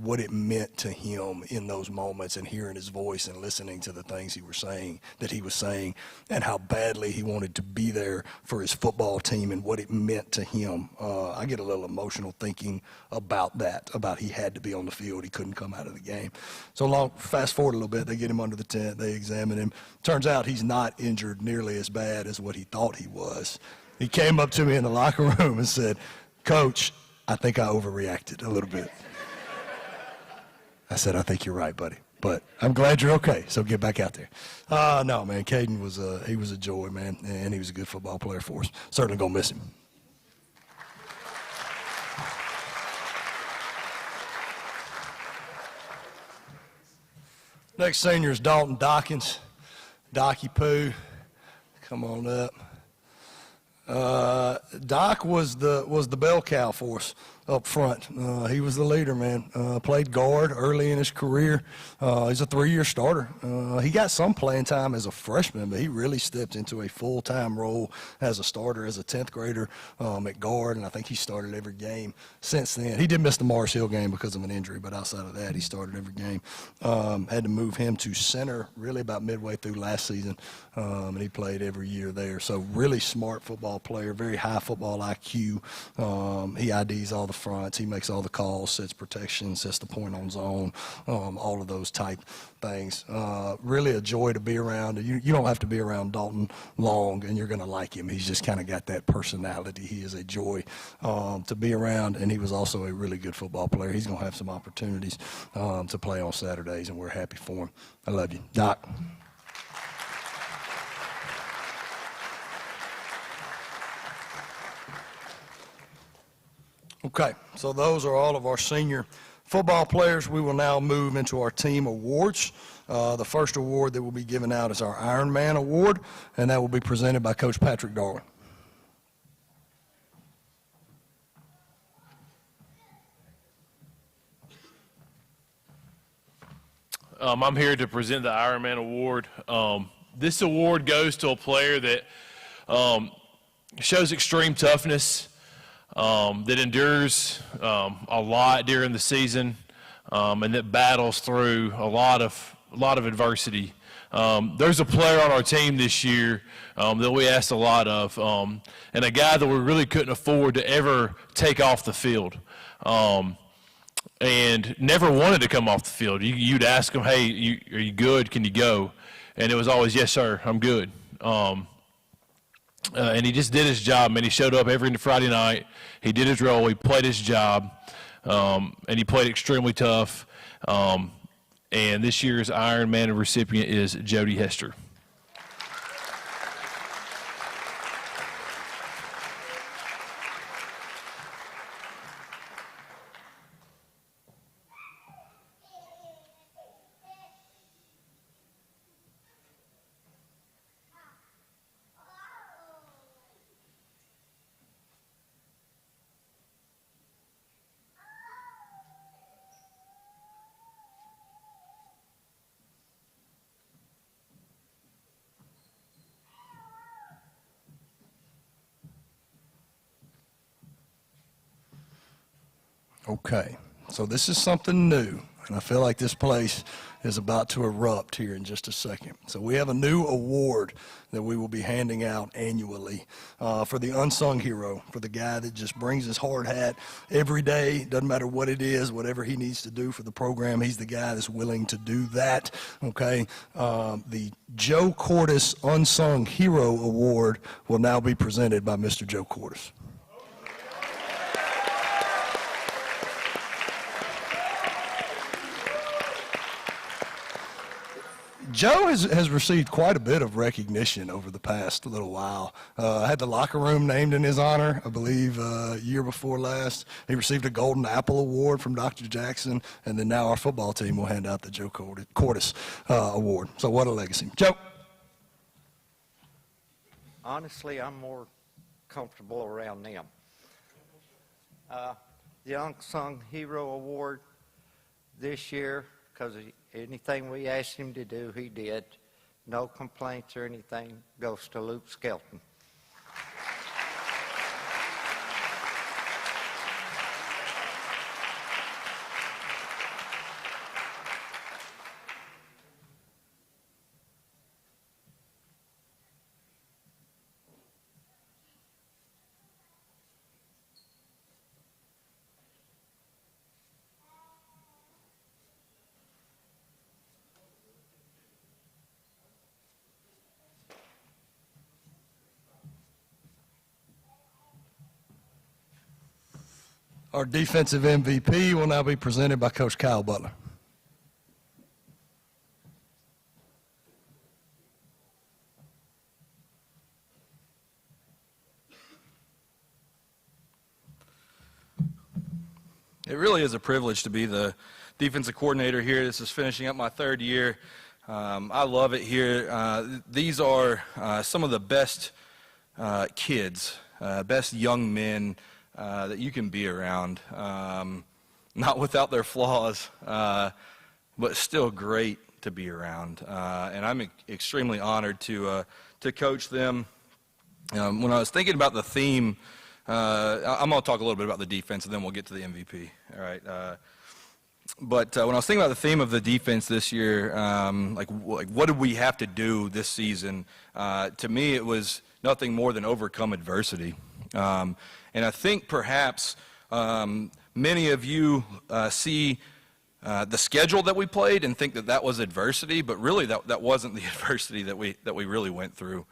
what it meant to him in those moments, and hearing his voice and listening to the things he was saying, and how badly he wanted to be there for his football team and what it meant to him. I get a little emotional thinking about that, about he had to be on the field. He couldn't come out of the game. So fast forward a little bit, they get him under the tent, they examine him. Turns out he's not injured nearly as bad as what he thought he was. He came up to me in the locker room and said, "Coach, I think I overreacted a little bit." I said, "I think you're right, buddy." But I'm glad you're okay, so get back out there. No, man, Caden was he was a joy, man, and he was a good football player for us. Certainly going to miss him. Next senior is Dalton Dawkins. Docky Poo, come on up. Doc was the bell cow for us up front. He was the leader, man. Played guard early in his career. He's a 3-year starter. He got some playing time as a freshman, but he really stepped into a full-time role as a starter, as a 10th grader at guard, and I think he started every game since then. He did miss the Mars Hill game because of an injury, but outside of that, he started every game. Had to move him to center really about midway through last season, and he played every year there. So really smart football player, very high football IQ. He IDs all the fronts. He makes all the calls, sets protection, sets the point on zone, all of those type things. Really a joy to be around. You don't have to be around Dalton long, and you're going to like him. He's just kind of got that personality. He is a joy to be around, and he was also a really good football player. He's going to have some opportunities to play on Saturdays, and we're happy for him. I love you. Doc. Okay, so those are all of our senior football players. We will now move into our team awards. The first award that will be given out is our Ironman Award, and that will be presented by Coach Patrick Darwin. I'm here to present the Ironman Award. This award goes to a player that shows extreme toughness, that endures a lot during the season, and that battles through a lot of adversity. There's a player on our team this year that we asked a lot of, and a guy that we really couldn't afford to ever take off the field, and never wanted to come off the field. You'd ask him, hey, are you good? Can you go? And it was always, yes, sir, I'm good. And he just did his job, man. He showed up every Friday night. He did his role. He played his job, and he played extremely tough. And this year's Ironman recipient is Jody Hester. Okay, so this is something new, and I feel like this place is about to erupt here in just a second. So we have a new award that we will be handing out annually for the unsung hero, for the guy that just brings his hard hat every day, doesn't matter what it is, whatever he needs to do for the program, he's the guy that's willing to do that, okay? The Joe Quartus Unsung Hero Award will now be presented by Mr. Joe Quartus. Joe has received quite a bit of recognition over the past little while. Had the locker room named in his honor, I believe, year before last. He received a Golden Apple Award from Dr. Jackson, and then now our football team will hand out the Joe Quartus Award. So what a legacy. Joe. Honestly, I'm more comfortable around them. The Unsung Hero Award this year, because anything we asked him to do, he did. No complaints or anything, goes to Luke Skelton. Our defensive MVP will now be presented by Coach Kyle Butler. It really is a privilege to be the defensive coordinator here. This is finishing up my third year. I love it here. These are some of the best kids, best young men that you can be around. Not without their flaws, but still great to be around. And I'm extremely honored to coach them. When I was thinking about the theme, I'm going to talk a little bit about the defense, and then we'll get to the MVP. All right. But when I was thinking about the theme of the defense this year, like what did we have to do this season? To me, it was nothing more than overcome adversity. And I think perhaps many of you see the schedule that we played and think that that was adversity, but really that wasn't the adversity that we really went through.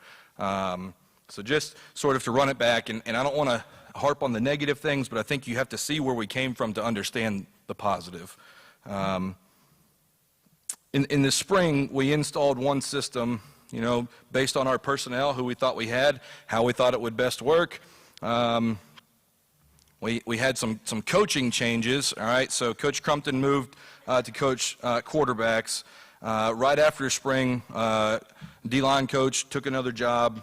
So just sort of to run it back, and I don't want to harp on the negative things, but I think you have to see where we came from to understand the positive. In the spring, we installed one system, based on our personnel, who we thought we had, how we thought it would best work. We had some coaching changes, all right? So Coach Crumpton moved to coach quarterbacks. Right after spring, D-line coach took another job.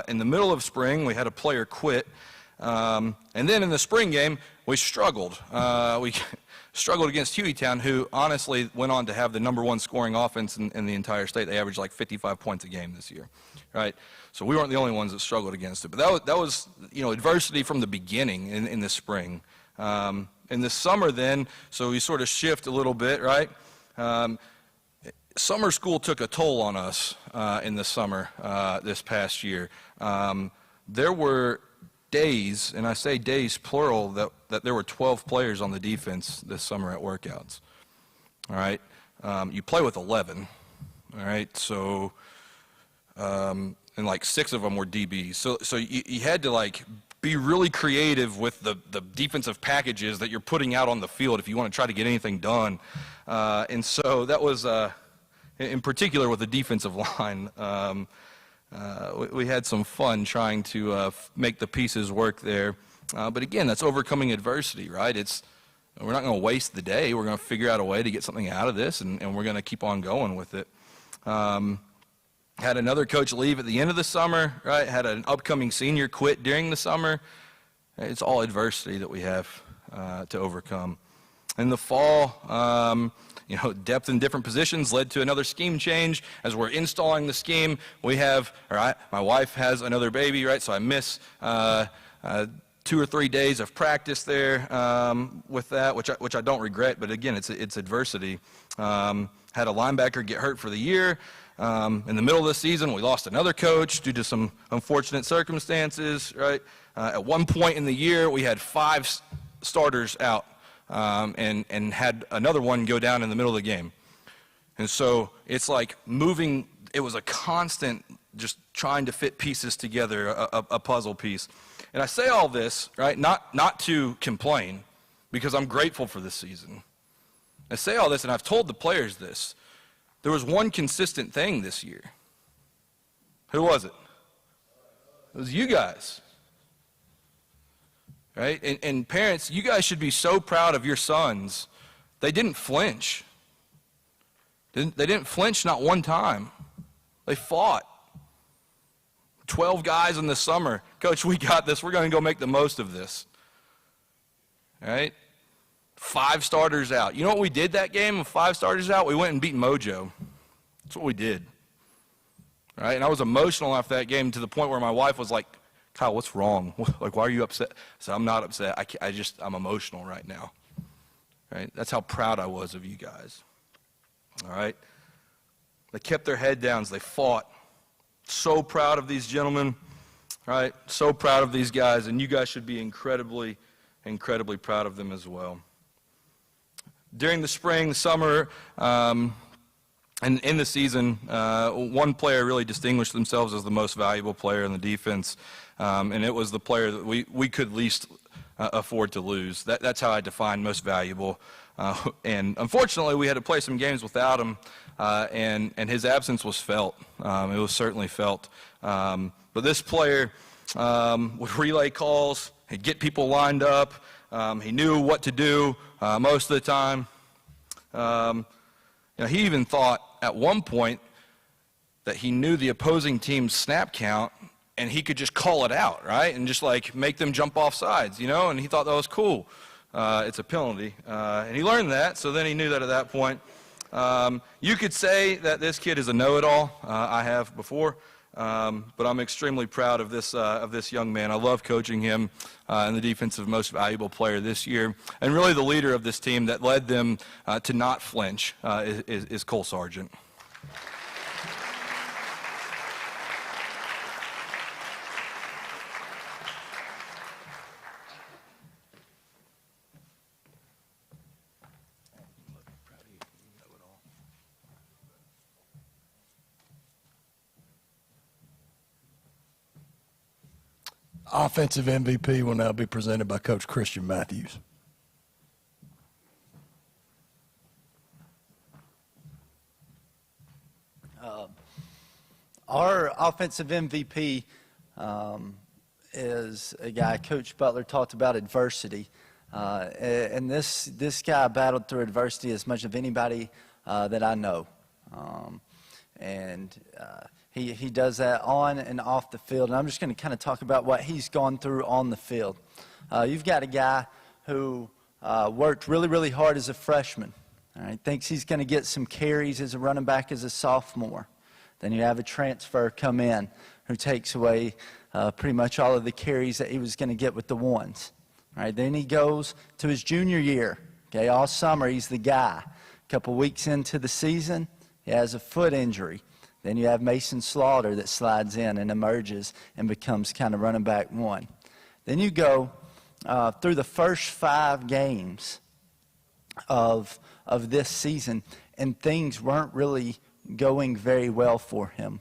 In the middle of spring, we had a player quit. And then in the spring game, we struggled. We struggled against Hueytown, who honestly went on to have the #1 scoring offense in the entire state. They averaged like 55 points a game this year, right? So we weren't the only ones that struggled against it. But that was adversity from the beginning in the spring. In the summer then, so we sort of shift a little bit, right? Summer school took a toll on us in the summer this past year. There were days, and I say days plural, that there were 12 players on the defense this summer at workouts. All right? You play with 11. All right? So, and like 6 of them were DBs. So you had to be really creative with the defensive packages that you're putting out on the field if you want to try to get anything done. And so that was, in particular with the defensive line, we had some fun trying to make the pieces work there. But again, that's overcoming adversity, right? We're not going to waste the day. We're going to figure out a way to get something out of this, and we're going to keep on going with it. Had another coach leave at the end of the summer, right? Had an upcoming senior quit during the summer. It's all adversity that we have to overcome. In the fall, depth in different positions led to another scheme change. As we're installing the scheme, my wife has another baby, right? So I miss 2 or 3 days of practice there with that, which I don't regret. But again, it's adversity. Had a linebacker get hurt for the year. In the middle of the season, we lost another coach due to some unfortunate circumstances, right? At one point in the year, we had 5 starters out. And had another one go down in the middle of the game. And so it's like moving, it was a constant just trying to fit pieces together, a puzzle piece. And I say all this, right, not to complain, because I'm grateful for this season. I say all this, and I've told the players this. There was one consistent thing this year. Who was it? It was you guys. Right? And parents, you guys should be so proud of your sons. They didn't flinch. They didn't flinch not one time. They fought. 12 guys in the summer. Coach, we got this. We're going to go make the most of this. All right? 5 starters out. You know what we did that game with 5 starters out? We went and beat Mojo. That's what we did. All right? And I was emotional after that game to the point where my wife was like, Kyle, what's wrong? Why are you upset? I said, I'm not upset. I'm emotional right now. Right? That's how proud I was of you guys. All right? They kept their head down as they fought. So proud of these gentlemen. Right? So proud of these guys. And you guys should be incredibly, incredibly proud of them as well. During the spring, the summer, and in the season, one player really distinguished themselves as the most valuable player in the defense. And it was the player that we could least afford to lose. That's how I define most valuable. And unfortunately, we had to play some games without him, and his absence was felt. It was certainly felt. But this player would relay calls, he'd get people lined up, He knew what to do most of the time. He even thought at one point that he knew the opposing team's snap count and he could just call it out, right? And just like make them jump off sides, and he thought that was cool. It's a penalty. And he learned that, so then he knew that at that point. You could say that this kid is a know-it-all. I have before. But I'm extremely proud of this young man. I love coaching him, and the defensive most valuable player this year. And really the leader of this team that led them to not flinch is Cole Sargent. Offensive MVP will now be presented by Coach Christian Matthews. Our offensive MVP is a guy Coach Butler talked about adversity. And this guy battled through adversity as much as anybody that I know. He does that on and off the field. And I'm just going to kind of talk about what he's gone through on the field. You've got a guy who worked really, really hard as a freshman. All right, thinks he's going to get some carries as a running back as a sophomore. Then you have a transfer come in who takes away pretty much all of the carries that he was going to get with the ones. All right, then he goes to his junior year. Okay, all summer he's the guy. A couple weeks into the season, he has a foot injury. Then you have Mason Slaughter that slides in and emerges and becomes kind of running back one. Then you go through the first 5 games of this season, and things weren't really going very well for him.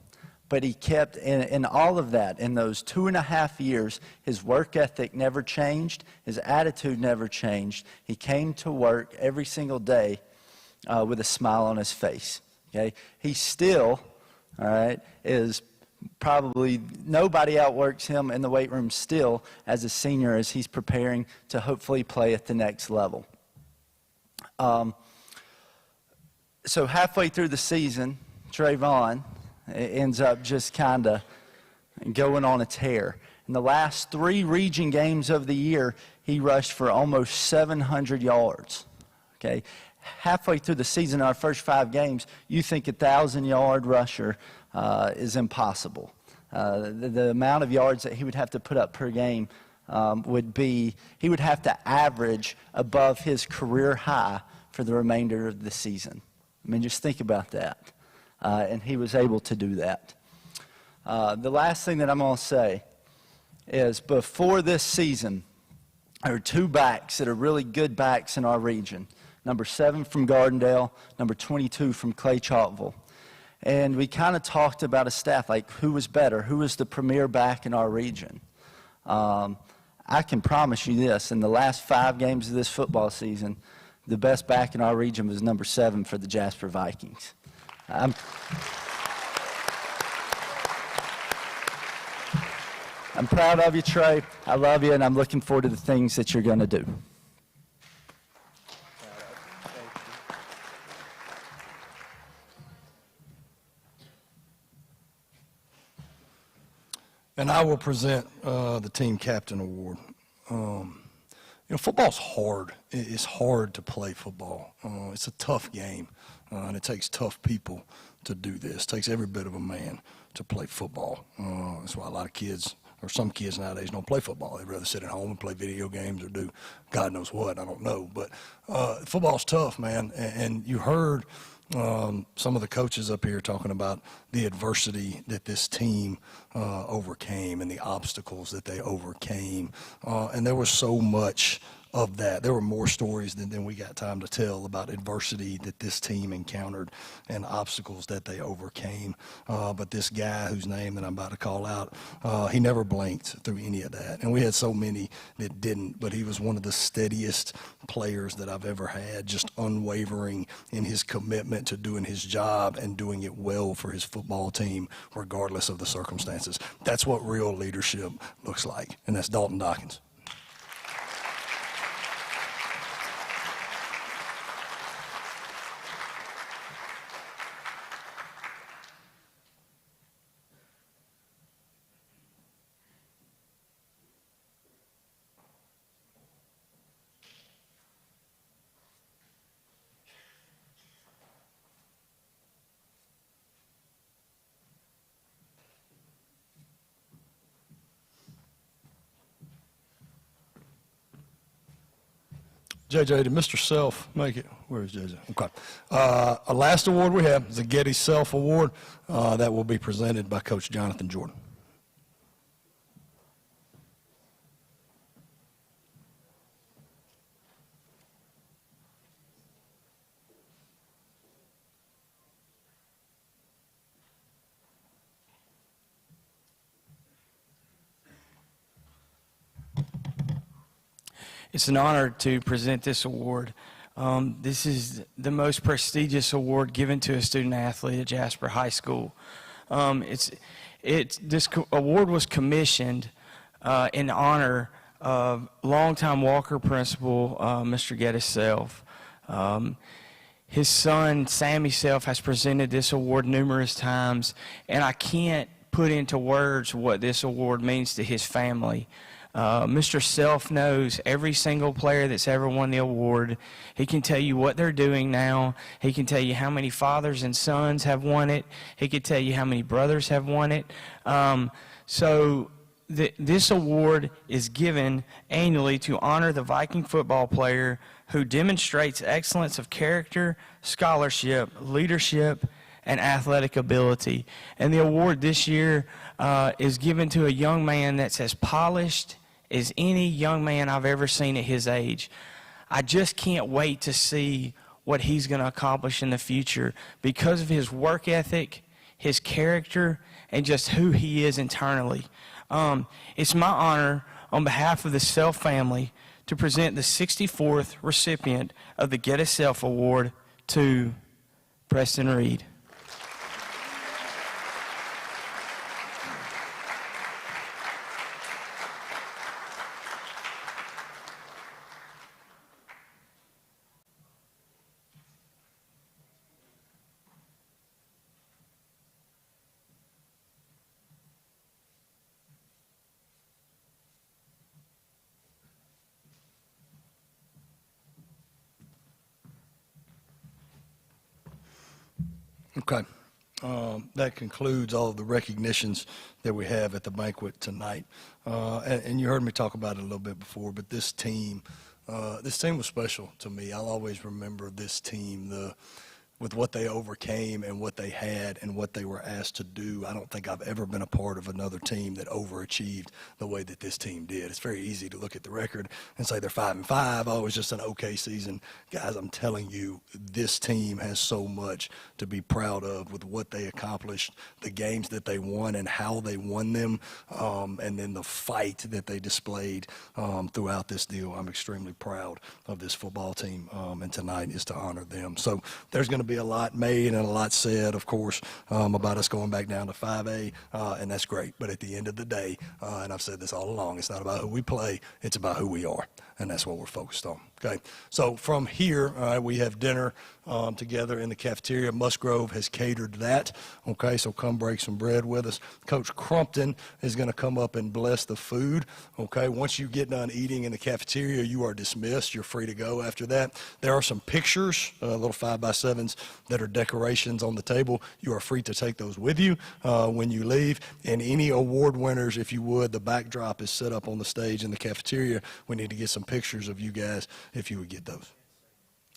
But he kept, in all of that, in those 2.5 years, his work ethic never changed, his attitude never changed. He came to work every single day with a smile on his face. Okay, he still, all right, is probably nobody outworks him in the weight room still as a senior as he's preparing to hopefully play at the next level. So halfway through the season, Trayvon ends up just kind of going on a tear. In the last 3 region games of the year, he rushed for almost 700 yards. Okay, halfway through the season, our first 5 games, you think a 1,000-yard rusher is impossible. The amount of yards that he would have to put up per game would be, he would have to average above his career high for the remainder of the season. I mean, just think about that. And he was able to do that. The last thing that I'm going to say is before this season, there are 2 backs that are really good backs in our region. Number 7 from Gardendale, number 22 from Clay Chalkville. And we kind of talked about a staff, like who was better, who was the premier back in our region. I can promise you this, in the last 5 games of this football season, the best back in our region was number 7 for the Jasper Vikings. I'm proud of you, Trey. I love you, and I'm looking forward to the things that you're going to do. And I will present the Team Captain Award. Football's hard. It's hard to play football. It's a tough game, and it takes tough people to do this. It takes every bit of a man to play football. That's why a lot of kids, or some kids nowadays, don't play football. They'd rather sit at home and play video games or do God knows what. I don't know. But football's tough, man. And you heard some of the coaches up here talking about the adversity that this team overcame and the obstacles that they overcame. And there was so much of that. There were more stories than we got time to tell about adversity that this team encountered and obstacles that they overcame. But this guy whose name that I'm about to call out, he never blinked through any of that. And we had so many that didn't, but he was one of the steadiest players that I've ever had, just unwavering in his commitment to doing his job and doing it well for his football team, regardless of the circumstances. That's what real leadership looks like, and that's Dalton Dawkins. JJ, did Mr. Self make it? Where is JJ? Okay. Our last award we have is the Gettyself Award. That will be presented by Coach Jonathan Jordan. It's an honor to present this award. This is the most prestigious award given to a student athlete at Jasper High School. This award was commissioned in honor of longtime Walker principal, Mr. Gettyself. His son, Sammy Self, has presented this award numerous times, and I can't put into words what this award means to his family. Mr. Self knows every single player that's ever won the award. He can tell you what they're doing now. He can tell you how many fathers and sons have won it. He can tell you how many brothers have won it. This award is given annually to honor the Viking football player who demonstrates excellence of character, scholarship, leadership, and athletic ability. And the award this year is given to a young man that's as polished as any young man I've ever seen at his age. I just can't wait to see what he's going to accomplish in the future because of his work ethic, his character, and just who he is internally. It's my honor on behalf of the Self family to present the 64th recipient of the Gettyself Award to Preston Reed. Okay. That concludes all of the recognitions that we have at the banquet tonight. And you heard me talk about it a little bit before, but this team was special to me. I'll always remember this team, with what they overcame and what they had and what they were asked to do. I don't think I've ever been a part of another team that overachieved the way that this team did. It's very easy to look at the record and say they're 5-5. Oh, it was just an okay season. Guys, I'm telling you, this team has so much to be proud of with what they accomplished, the games that they won and how they won them, and then the fight that they displayed throughout this deal. I'm extremely proud of this football team, and tonight is to honor them. So there's going to be a lot made and a lot said, of course, about us going back down to 5A, and that's great. But at the end of the day, and I've said this all along, it's not about who we play, it's about who we are, and that's what we're focused on. Okay, so from here, we have dinner together in the cafeteria. Musgrove has catered that. Okay, so come break some bread with us. Coach Crumpton is going to come up and bless the food. Okay, once you get done eating in the cafeteria, you are dismissed. You're free to go after that. There are some pictures, little 5x7s that are decorations on the table. You are free to take those with you when you leave. And any award winners, if you would, the backdrop is set up on the stage in the cafeteria. We need to get some pictures of you guys if you would get those.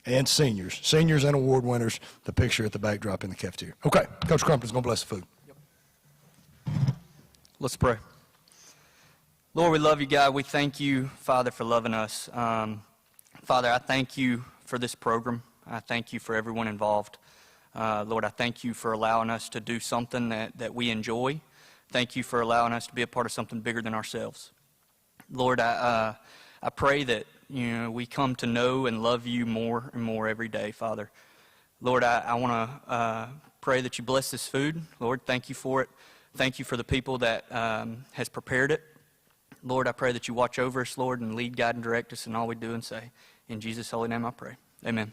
And seniors and award winners, the picture at the backdrop in the cafeteria. Okay, Coach Crumpton's going to bless the food. Let's pray. Lord, we love you, God. We thank you, Father, for loving us. Father, I thank you for this program. I thank you for everyone involved. Lord, I thank you for allowing us to do something that we enjoy. Thank you for allowing us to be a part of something bigger than ourselves. Lord, I pray that we come to know and love you more and more every day, Father. Lord, I want to pray that you bless this food. Lord, thank you for it. Thank you for the people that has prepared it. Lord, I pray that you watch over us, Lord, and lead, guide, and direct us in all we do and say. In Jesus' holy name I pray. Amen.